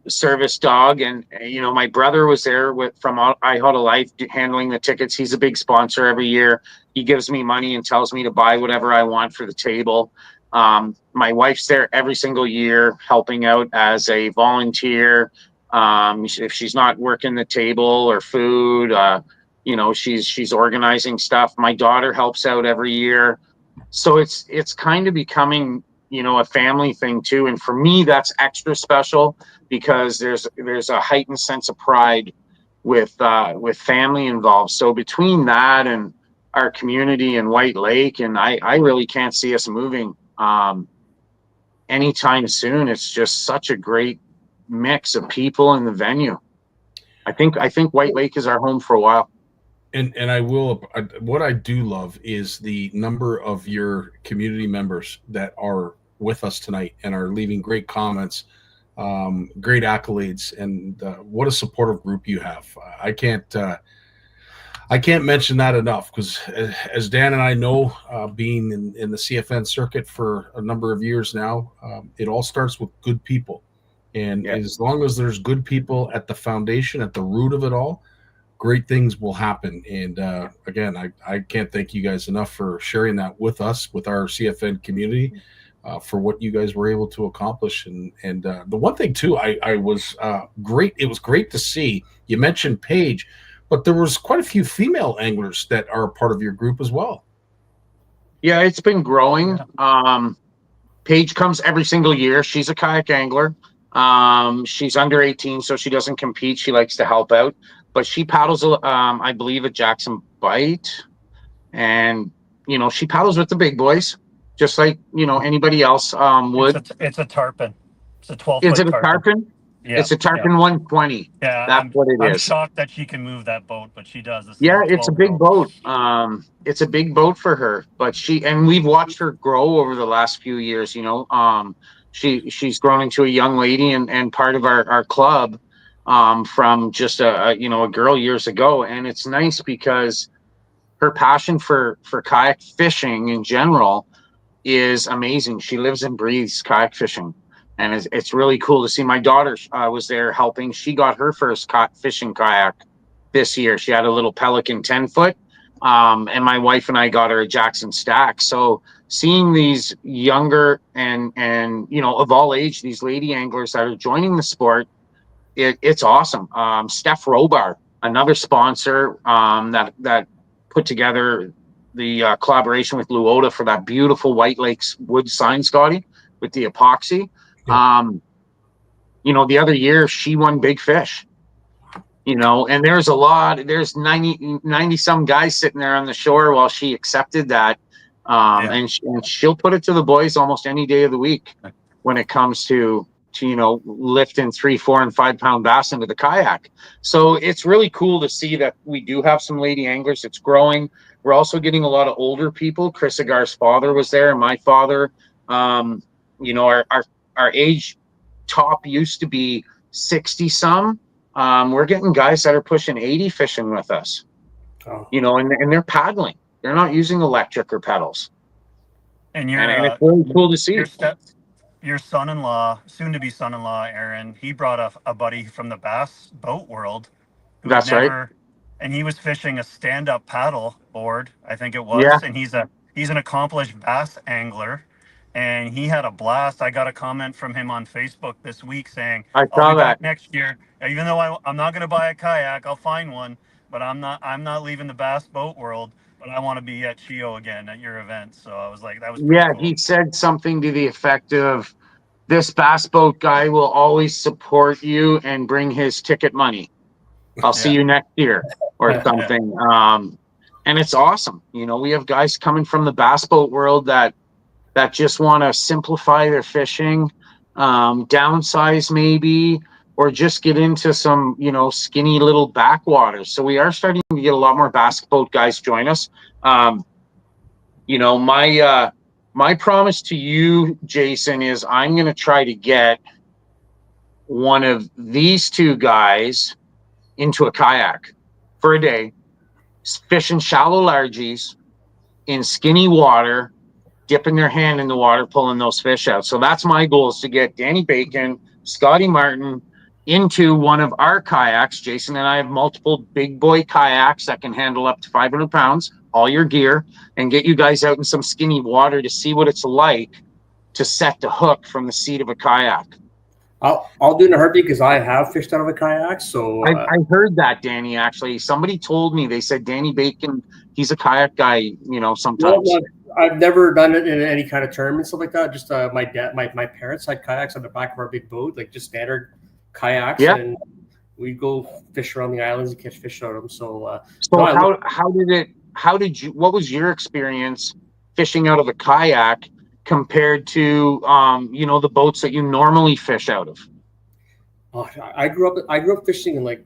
service dog. And, my brother was there from I Huddle Life handling the tickets. He's a big sponsor every year. He gives me money and tells me to buy whatever I want for the table. My wife's there every single year helping out as a volunteer. If she's not working the table or food, she's organizing stuff. My daughter helps out every year. So it's kind of becoming, a family thing too. And for me, that's extra special because there's a heightened sense of pride with family involved. So between that and our community in White Lake, and I really can't see us moving anytime soon. It's just such a great mix of people in the venue. I think White Lake is our home for a while. And what I do love is the number of your community members that are with us tonight and are leaving great comments, great accolades, and what a supportive group you have. I can't mention that enough because as Dan and I know, being in the CFN circuit for a number of years now, it all starts with good people. And as long as there's good people at the foundation, at the root of it all, great things will happen. And again, I can't thank you guys enough for sharing that with us, with our CFN community, for what you guys were able to accomplish. And the one thing too, I was great. It was great to see. You mentioned Paige, but there was quite a few female anglers that are a part of your group as well. Yeah, it's been growing. Paige comes every single year. She's a kayak angler. She's under 18, so she doesn't compete. She likes to help out. But she paddles, I believe, at Jackson Bight. And, she paddles with the big boys, just like, anybody else would. It's a tarpon. It's a 12-foot Is it a tarpon? Yeah. It's a tarpon 120. Yeah. That's what it is. I'm shocked that she can move that boat, but she does. It's a big boat. It's a big boat for her. But we've watched her grow over the last few years, She's grown into a young lady and part of our club. From just a girl years ago. And it's nice because her passion for kayak fishing in general is amazing. She lives and breathes kayak fishing, and it's really cool to see. My daughter was there helping. She got her first fishing kayak this year. She had a little Pelican 10-foot, and my wife and I got her a Jackson Stack. So seeing these younger and of all age, these lady anglers that are joining the sport, it's awesome. Steph Robar, another sponsor that put together the collaboration with Luota for that beautiful White Lakes wood sign, Scottie, with the epoxy. Yeah. The other year she won Big Fish. And there's 90 some guys sitting there on the shore while she accepted that. And she'll put it to the boys almost any day of the week when it comes to lifting 3, 4, and 5 pound bass into the kayak. So it's really cool to see that we do have some lady anglers. It's growing. We're also getting a lot of older people. Chris Agar's father was there, and my father. Our age top used to be 60 some. We're getting guys that are pushing 80 fishing with us. And they're paddling. They're not using electric or pedals. And it's really cool to see. Your son-in-law, soon-to-be son-in-law, Eron, he brought a buddy from the bass boat world. That's right. And he was fishing a stand-up paddle board, I think it was. Yeah. And he's an accomplished bass angler, and he had a blast. I got a comment from him on Facebook this week saying, I'll be back next year. Even though I'm not going to buy a kayak, I'll find one, but I'm not leaving the bass boat world. But I want to be at CHEO again at your event. So I was like, that was pretty cool. He said something to the effect of, this bass boat guy will always support you and bring his ticket money. I'll see you next year or something. And it's awesome. We have guys coming from the bass boat world that just want to simplify their fishing, downsize maybe, or just get into some, skinny little backwaters. So we are starting to get a lot more bass boat guys join us. My promise to you, Jason, is I'm going to try to get one of these two guys into a kayak for a day, fishing shallow largies in skinny water, dipping their hand in the water, pulling those fish out. So that's my goal, is to get Danny Bacon, Scottie Martin into one of our kayaks. Jason and I have multiple big boy kayaks that can handle up to 500 pounds, all your gear, and get you guys out in some skinny water to see what it's like to set the hook from the seat of a kayak. I'll do it in a heartbeat because I have fished out of a kayak. So I heard that, Danny. Actually, somebody told me, they said Danny Bacon, he's a kayak guy. You know, sometimes. No, I've never done it in any kind of tournament, stuff like that. Just my dad, my parents had kayaks on the back of our big boat, like just standard kayaks, Yeah. and we'd go fish around the islands and catch fish out of them. So, what was your experience fishing out of a kayak compared to the boats that you normally fish out of? I grew up fishing in like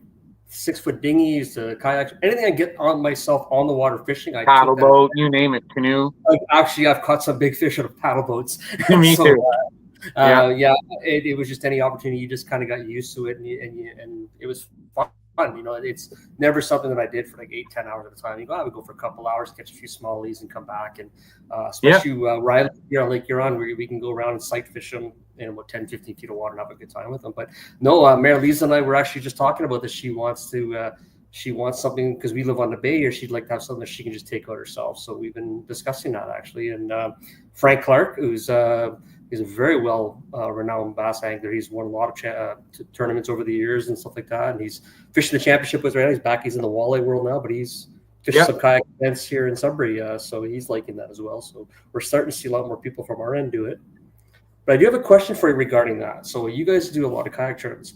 6-foot dinghies, kayaks, anything I get on myself on the water fishing. I Paddle boat, you name it, canoe. Actually, I've caught some big fish out of paddle boats. Me So, too. It was just any opportunity. You just kind of got used to it, and it was fun. You know, it's never something that I did for like 8-10 hours at a time. I would go for a couple hours, catch a few smallies, and come back. And especially Riley here on Lake Eron, where we can go around and sight fish them in about 10-15 feet of water and have a good time with them. But no, Mary Lisa and I were actually just talking about this. She wants something, because we live on the bay here. She'd like to have something that she can just take out herself. So we've been discussing that actually. And Frank Clark, who's he's a very well renowned bass angler. He's won a lot of tournaments over the years and stuff like that. And he's fishing the championship with right now. He's back. He's in the walleye world now, but he's fishing some kayak events here in Sudbury. So he's liking that as well. So we're starting to see a lot more people from our end do it. But I do have a question for you regarding that. So you guys do a lot of kayak tournaments.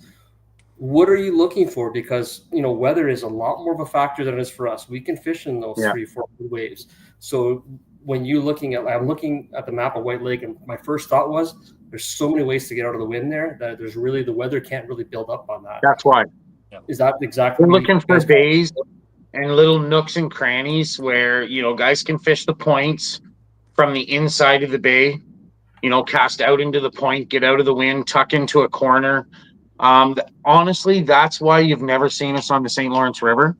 What are you looking for? Because, weather is a lot more of a factor than it is for us. We can fish in those 3-4 waves. So when I'm looking at the map of White Lake, and my first thought was there's so many ways to get out of the wind there that the weather can't really build up on that. That's why. Is that exactly? We're looking for bays and little nooks and crannies where, guys can fish the points from the inside of the bay, cast out into the point, get out of the wind, tuck into a corner. Honestly, that's why you've never seen us on the St. Lawrence River,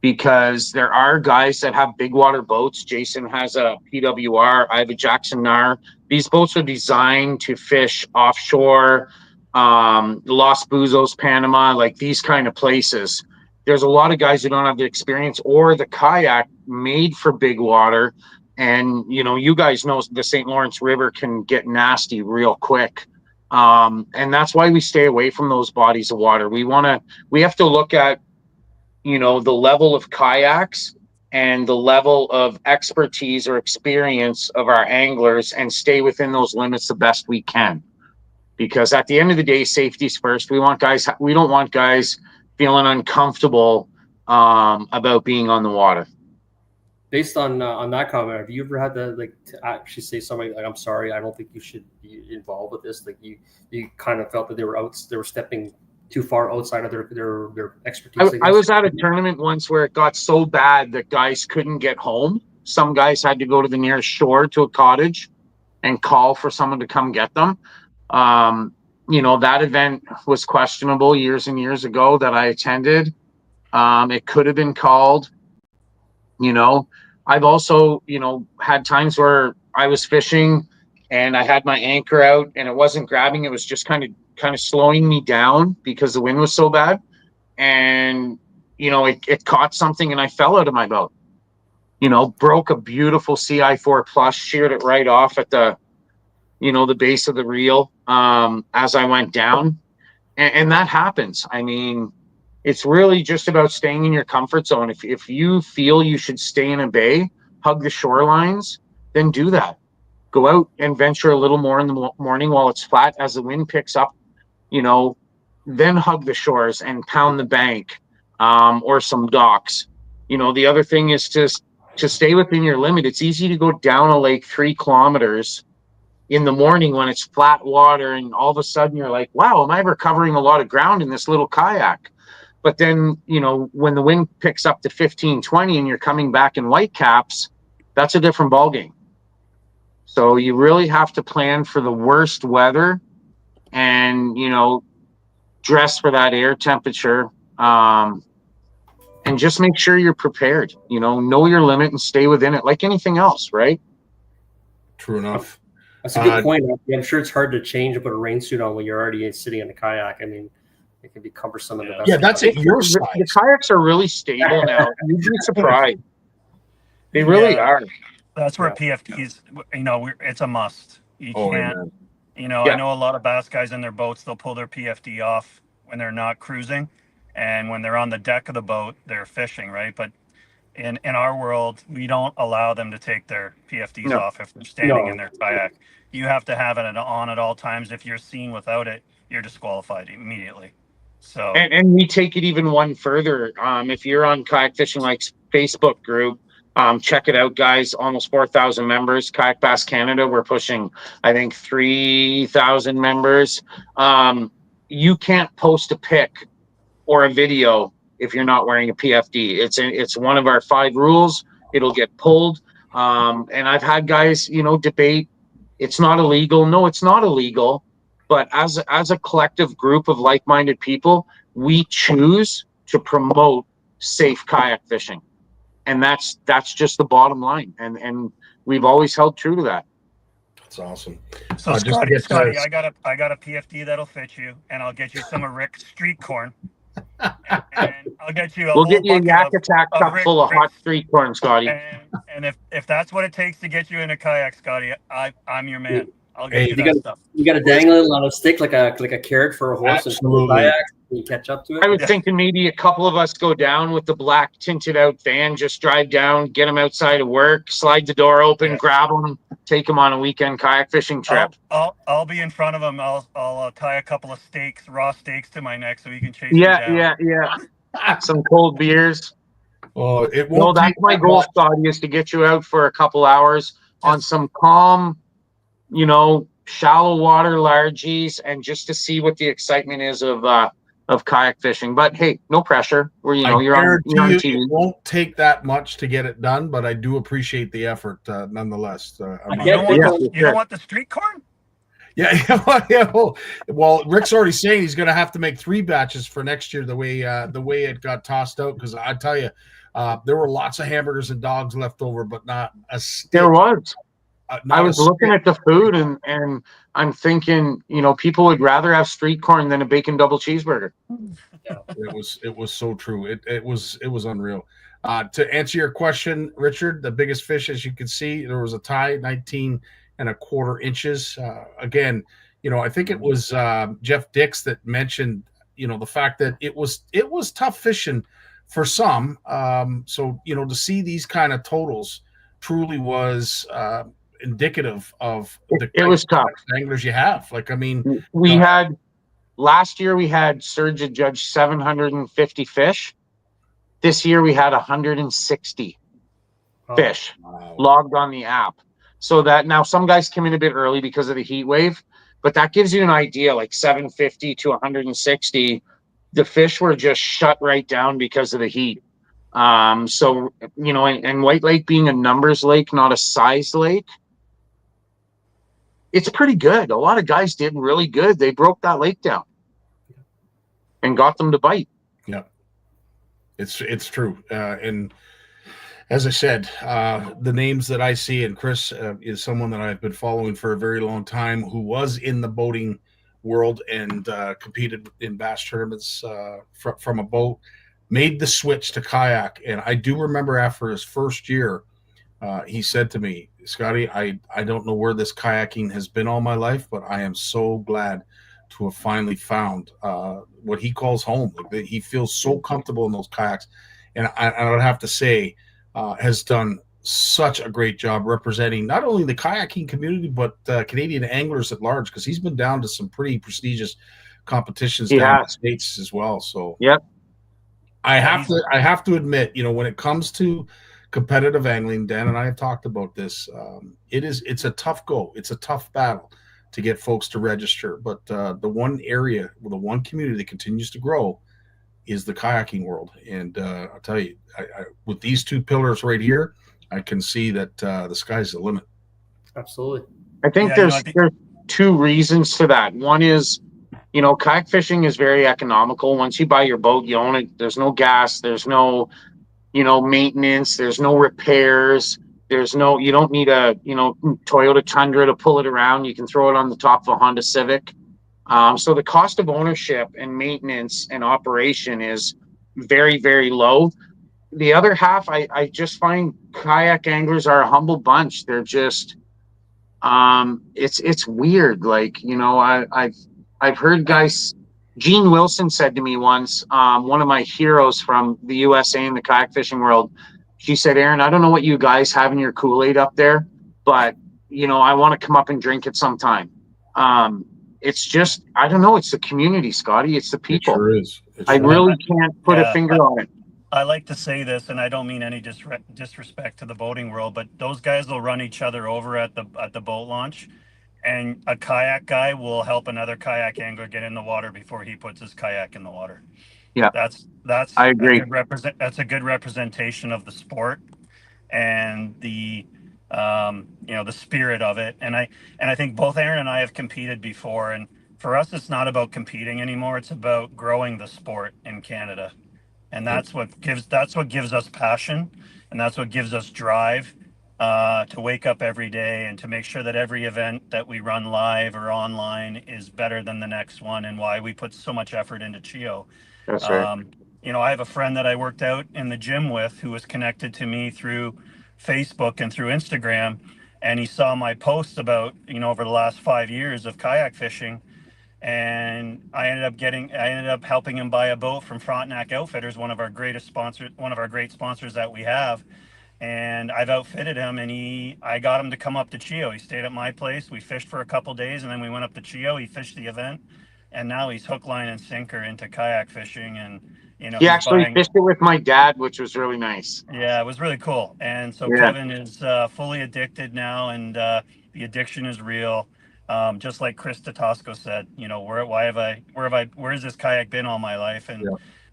because there are guys that have big water boats. Jason has a PWR. I have a Jackson Nar. These boats are designed to fish offshore, Los Buzos, Panama, like these kind of places. There's a lot of guys who don't have the experience or the kayak made for big water. And, you guys know the St. Lawrence River can get nasty real quick. And that's why we stay away from those bodies of water. We have to look at, the level of kayaks and the level of expertise or experience of our anglers and stay within those limits the best we can. Because at the end of the day, safety's first. We don't want guys feeling uncomfortable about being on the water. Based on that comment, have you ever had to actually say something like, "I'm sorry, I don't think you should be involved with this"? Like you kind of felt that they were stepping too far outside of their expertise. I was at a tournament once where it got so bad that guys couldn't get home. Some guys had to go to the nearest shore to a cottage and call for someone to come get them. That event was questionable years and years ago that I attended. It could have been called. I've also, had times where I was fishing and I had my anchor out and it wasn't grabbing. It was just kind of slowing me down because the wind was so bad. And, it caught something and I fell out of my boat, broke a beautiful CI4 plus, sheared it right off at the base of the reel as I went down. And that happens. I mean, it's really just about staying in your comfort zone. If you feel you should stay in a bay, hug the shorelines, then do that. Go out and venture a little more in the morning while it's flat. As the wind picks up, then hug the shores and pound the bank or some docks. The other thing is to stay within your limit. It's easy to go down a lake 3 kilometers in the morning when it's flat water and all of a sudden you're like, wow, am I ever covering a lot of ground in this little kayak? But then, when the wind picks up to 15, 20 and you're coming back in whitecaps, that's a different ballgame. So you really have to plan for the worst weather and, dress for that air temperature and just make sure you're prepared, know your limit and stay within it like anything else, right? True enough. That's a good point. I'm sure it's hard to change and put a rain suit on when you're already sitting in a kayak. I mean, it can be cumbersome in the best. Yeah, that's at your The size. kayaks are really stable now. You'd be surprised. They really are. That's where PFDs, it's a must. You can't, man. I know a lot of bass guys in their boats, they'll pull their PFD off when they're not cruising. And when they're on the deck of the boat, they're fishing, right? But in our world, we don't allow them to take their PFDs off if they're standing in their kayak. You have to have it on at all times. If you're seen without it, you're disqualified immediately. So and we take it even one further. If you're on Kayak Fishing Like's Facebook group, check it out, guys. Almost 4,000 members. Kayak Bass Canada, we're pushing, I think, 3,000 members. You can't post a pic or a video if you're not wearing a PFD. It's one of our 5 rules. It'll get pulled. And I've had guys, debate. It's not illegal. No, it's not illegal. But as a collective group of like-minded people, we choose to promote safe kayak fishing, and that's just the bottom line. And we've always held true to that. That's awesome. So Scottie, I got a PFD that'll fit you, and I'll get you some of Rick's street corn. And I'll get you We'll get you a Yak Attack cup full of hot street corn, Scottie. And if that's what it takes to get you in a kayak, Scottie, I'm your man. I'll get you that stuff. You got to dangle it on a stick like a carrot for a horse. Absolutely. And kayak, you catch up to it. I was thinking maybe a couple of us go down with the black tinted out van, just drive down, get them outside of work, slide the door open, grab them, take them on a weekend kayak fishing trip. I'll be in front of them. I'll tie a couple of raw steaks to my neck so he can chase me down. Yeah. Some cold beers. Oh, it won't. That's my goal, Scottie, is to get you out for a couple hours on some calm, shallow water largies, and just to see what the excitement is of kayak fishing. But hey, no pressure. You're on TV. It won't take that much to get it done, but I do appreciate the effort nonetheless. You don't want the street corn? Yeah. Well, Rick's already saying he's going to have to make 3 batches for next year. The way it got tossed out, because I tell you, there were lots of hamburgers and dogs left over, but not a stick. There was. I was looking at the food and I'm thinking, people would rather have street corn than a bacon double cheeseburger. It was so true. It was unreal. To answer your question, Richard, the biggest fish, as you can see, there was a tie, 19.25 inches. Again, I think it was Jeff Dix that mentioned, the fact that it was tough fishing for some. So, to see these kind of totals truly was indicative of it was tough anglers you have. Last year we had Surge judge 750 fish. This year we had 160 fish logged on the app. So that now some guys came in a bit early because of the heat wave, but that gives you an idea, like 750 to 160. The fish were just shut right down because of the heat. So, and White Lake being a numbers lake, not a size lake, it's pretty good. A lot of guys did really good. They broke that lake down and got them to bite. Yeah, it's true. And as I said, the names that I see, and Chris is someone that I've been following for a very long time, who was in the boating world and competed in bass tournaments from a boat, made the switch to kayak. And I do remember after his first year, he said to me, Scottie, I don't know where this kayaking has been all my life, but I am so glad to have finally found what he calls home. He feels so comfortable in those kayaks. And I would have to say, has done such a great job representing not only the kayaking community, but Canadian anglers at large, because he's been down to some pretty prestigious competitions down in the States as well. So I have to admit, when it comes to competitive angling, Dan and I have talked about this. It's a tough go. It's a tough battle to get folks to register. But the one area, the one community that continues to grow is the kayaking world. And I'll tell you, I with these 2 pillars right here, I can see that the sky's the limit. Absolutely. I think there's 2 reasons to that. One is, kayak fishing is very economical. Once you buy your boat, you own it. There's no gas. There's no, maintenance. There's no repairs. You don't need a, Toyota Tundra to pull it around. You can throw it on the top of a Honda Civic. So the cost of ownership and maintenance and operation is very, very low. The other half, I just find kayak anglers are a humble bunch. They're just, it's weird. Like, I've heard guys. Gene Wilson said to me once, one of my heroes from the USA and the kayak fishing world. She said, Aaron, I don't know what you guys have in your Kool-Aid up there, but I want to come up and drink it sometime. It's just, I don't know. It's the community, Scottie. It's the It people. sure is. I really can't put a Yeah, finger on it. I like to say this, and I don't mean any disrespect to the boating world, but those guys will run each other over at the boat launch, and a kayak guy will help another kayak angler get in the water before he puts his kayak in the water. Yeah, That's I agree. that's a good representation of the sport and the the spirit of it. And I think both Aaron and I have competed before, and for us, it's not about competing anymore. It's about growing the sport in Canada. And that's what gives us passion, and that's what gives us drive to wake up every day and to make sure that every event that we run live or online is better than the next one, and why we put so much effort into CHEO. That's right. I have a friend that I worked out in the gym with who was connected to me through Facebook and through Instagram, and he saw my posts about over the last 5 years of kayak fishing. And I ended up helping him buy a boat from Frontenac Outfitters, one of our great sponsors that we have. And I've outfitted him, and I got him to come up to CHEO. He stayed at my place. We fished for a couple days, and then we went up to CHEO. He fished the event, and now he's hook, line, and sinker into kayak fishing. And he actually fished it with my dad, which was really nice. Yeah, it was really cool. And so Yeah. Kevin is fully addicted now, and the addiction is real. Just like Chris Tatosco said, where has this kayak been all my life? And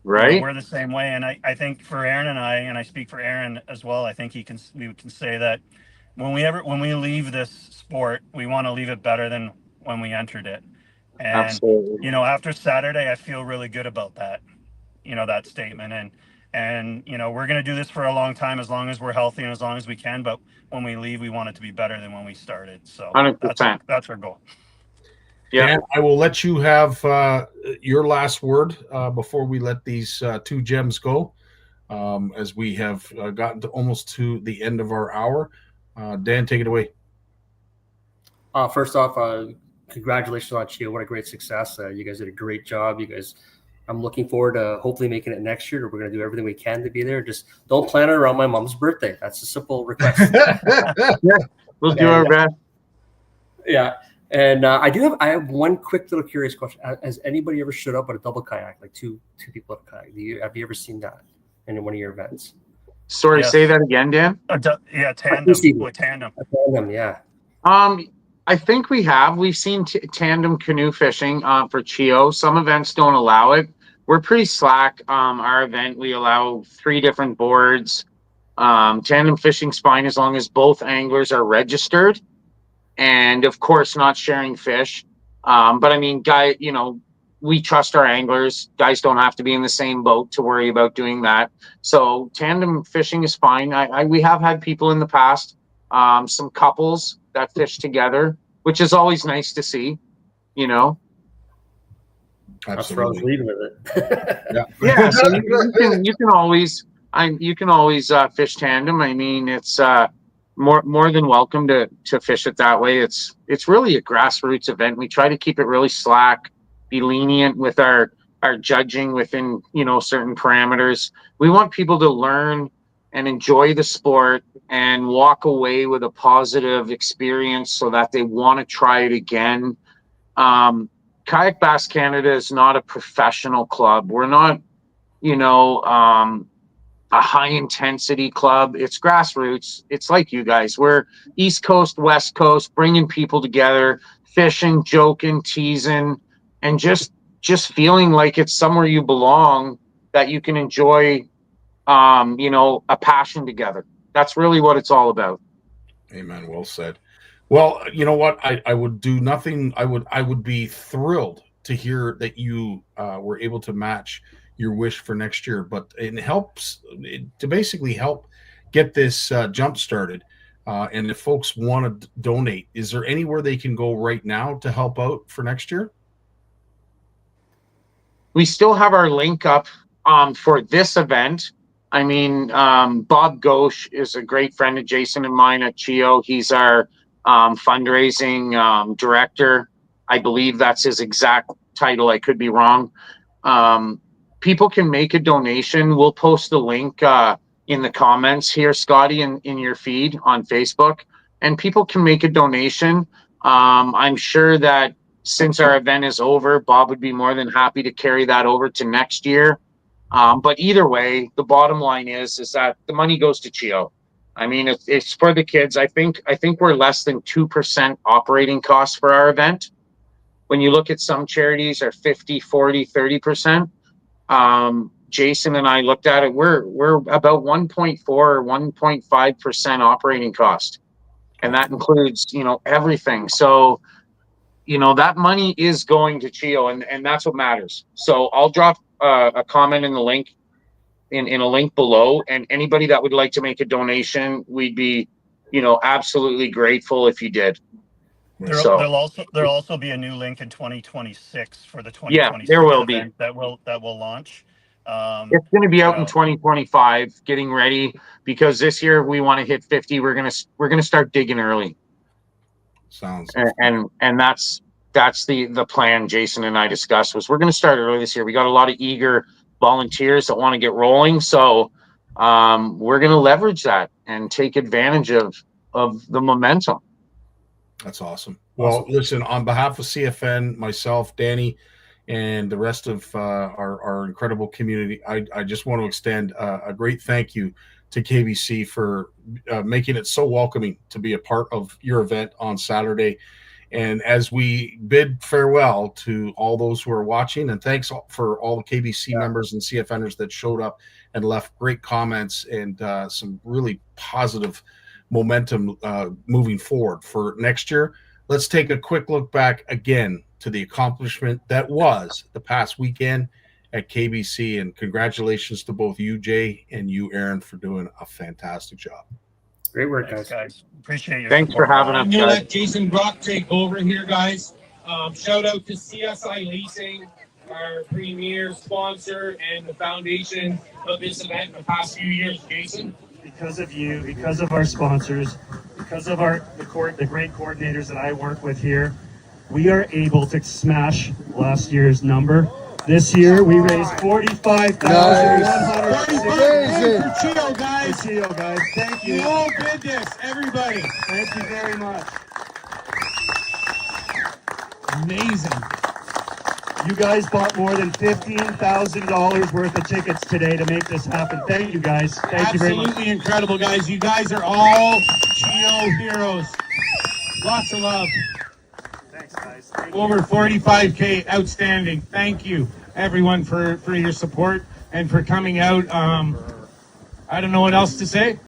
Right. we're the same way. And I think for Aaron and I speak for Aaron as well, I think we can say that when we leave this sport, we want to leave it better than when we entered it. And Absolutely. after Saturday, I feel really good about that, that statement. And we're going to do this for a long time, as long as we're healthy and as long as we can. But when we leave, we want it to be better than when we started. So 100%. That's our goal. Yeah. Dan, I will let you have your last word before we let these two gems go, as we have gotten almost to the end of our hour. Dan, take it away. First off, congratulations on CHEO. What a great success. You guys did a great job. I'm looking forward to hopefully making it next year. We're going to do everything we can to be there. Just don't plan it around my mom's birthday. That's a simple request. Yeah, we'll do our best. Yeah. And I have one quick little curious question. Has anybody ever stood up at a double kayak, like two people at a kayak? Have you ever seen that in one of your events? Sorry, Yes. Say that again, Dan. Tandem. With tandem. A tandem, yeah. I think we have. We've seen tandem canoe fishing for CHEO. Some events don't allow it. We're pretty slack. Our event, we allow 3 different boards. Tandem fishing's fine as long as both anglers are registered, and of course not sharing fish. But I mean, we trust our anglers. Guys don't have to be in the same boat to worry about doing that. So tandem fishing is fine. We have had people in the past, some couples that fish together, which is always nice to see, That's where I was leading with it. Yeah. So you can always fish tandem. I mean, it's more than welcome to fish it that way. It's really a grassroots event. We try to keep it really slack, be lenient with our judging within certain parameters. We want people to learn and enjoy the sport and walk away with a positive experience so that they want to try it again. Kayak Bass Canada is not a professional club. We're not, a high intensity club. It's grassroots. It's like you guys. We're East Coast, West Coast, bringing people together, fishing, joking, teasing, and just feeling like it's somewhere you belong, that you can enjoy a passion together. That's really what it's all about. Amen. Well said. Well, you know what? I would do nothing. I would be thrilled to hear that you were able to match your wish for next year. But it helps to basically help get this jump started. And if folks want to donate, is there anywhere they can go right now to help out for next year? We still have our link up for this event. I mean, Bob Ghosh is a great friend of Jason and mine at CHEO. He's our fundraising director. I believe that's his exact title. I could be wrong. People can make a donation. We'll post the link in the comments here, Scottie, in your feed on Facebook, and people can make a donation. I'm sure that since our event is over, Bob would be more than happy to carry that over to next year. But either way, the bottom line is that the money goes to CHEO. I mean, it's for the kids. I think we're less than 2% operating costs for our event. When you look at some charities are 50, 40, 30%. Jason and I looked at it. We're about 1.4 or 1.5% operating cost. And that includes, everything. So, that money is going to CHEO, and that's what matters. So I'll drop a comment in the link, in a link below, and anybody that would like to make a donation, we'd be, absolutely grateful if you did. There'll also be a new link in 2026 for the 2026 yeah, there will event be that will launch. It's going to be out in 2025, getting ready, because this year we want to hit 50. We're gonna start digging early. Sounds and that's the plan Jason and I discussed, was we're going to start early this year. We got a lot of eager volunteers that want to get rolling, so we're going to leverage that and take advantage of the momentum. That's awesome. Well, listen, on behalf of CFN, myself, Danny, and the rest of our incredible community, I just want to extend a great thank you to KBC for making it so welcoming to be a part of your event on Saturday. And as we bid farewell to all those who are watching, and thanks for all the KBC members and CFNers that showed up and left great comments and some really positive momentum moving forward for next year. Let's take a quick look back again to the accomplishment that was the past weekend at KBC, and congratulations to both you, Jay, and you, Eron, for doing a fantastic job. Great work, Thanks, guys. Appreciate you. Thanks for having us, I'm gonna guys. let Jason Brock take over here, guys. Shout out to CSI Leasing, our premier sponsor and the foundation of this event in the past few years. Jason, Because of you, because of our sponsors, because of the great coordinators that I work with here, we are able to smash last year's number. This year we raised $45,100. for CHEO, guys. CHEO, guys, thank you. You all did this, everybody. Thank you very much. Amazing. You guys bought more than $15,000 worth of tickets today to make this happen. Thank you, guys. Thank you very much. Absolutely incredible, guys. You guys are all CHEO heroes. Lots of love. Thanks, guys. Thank you. Over 45K, outstanding. Thank you, everyone, for your support and for coming out. I don't know what else to say.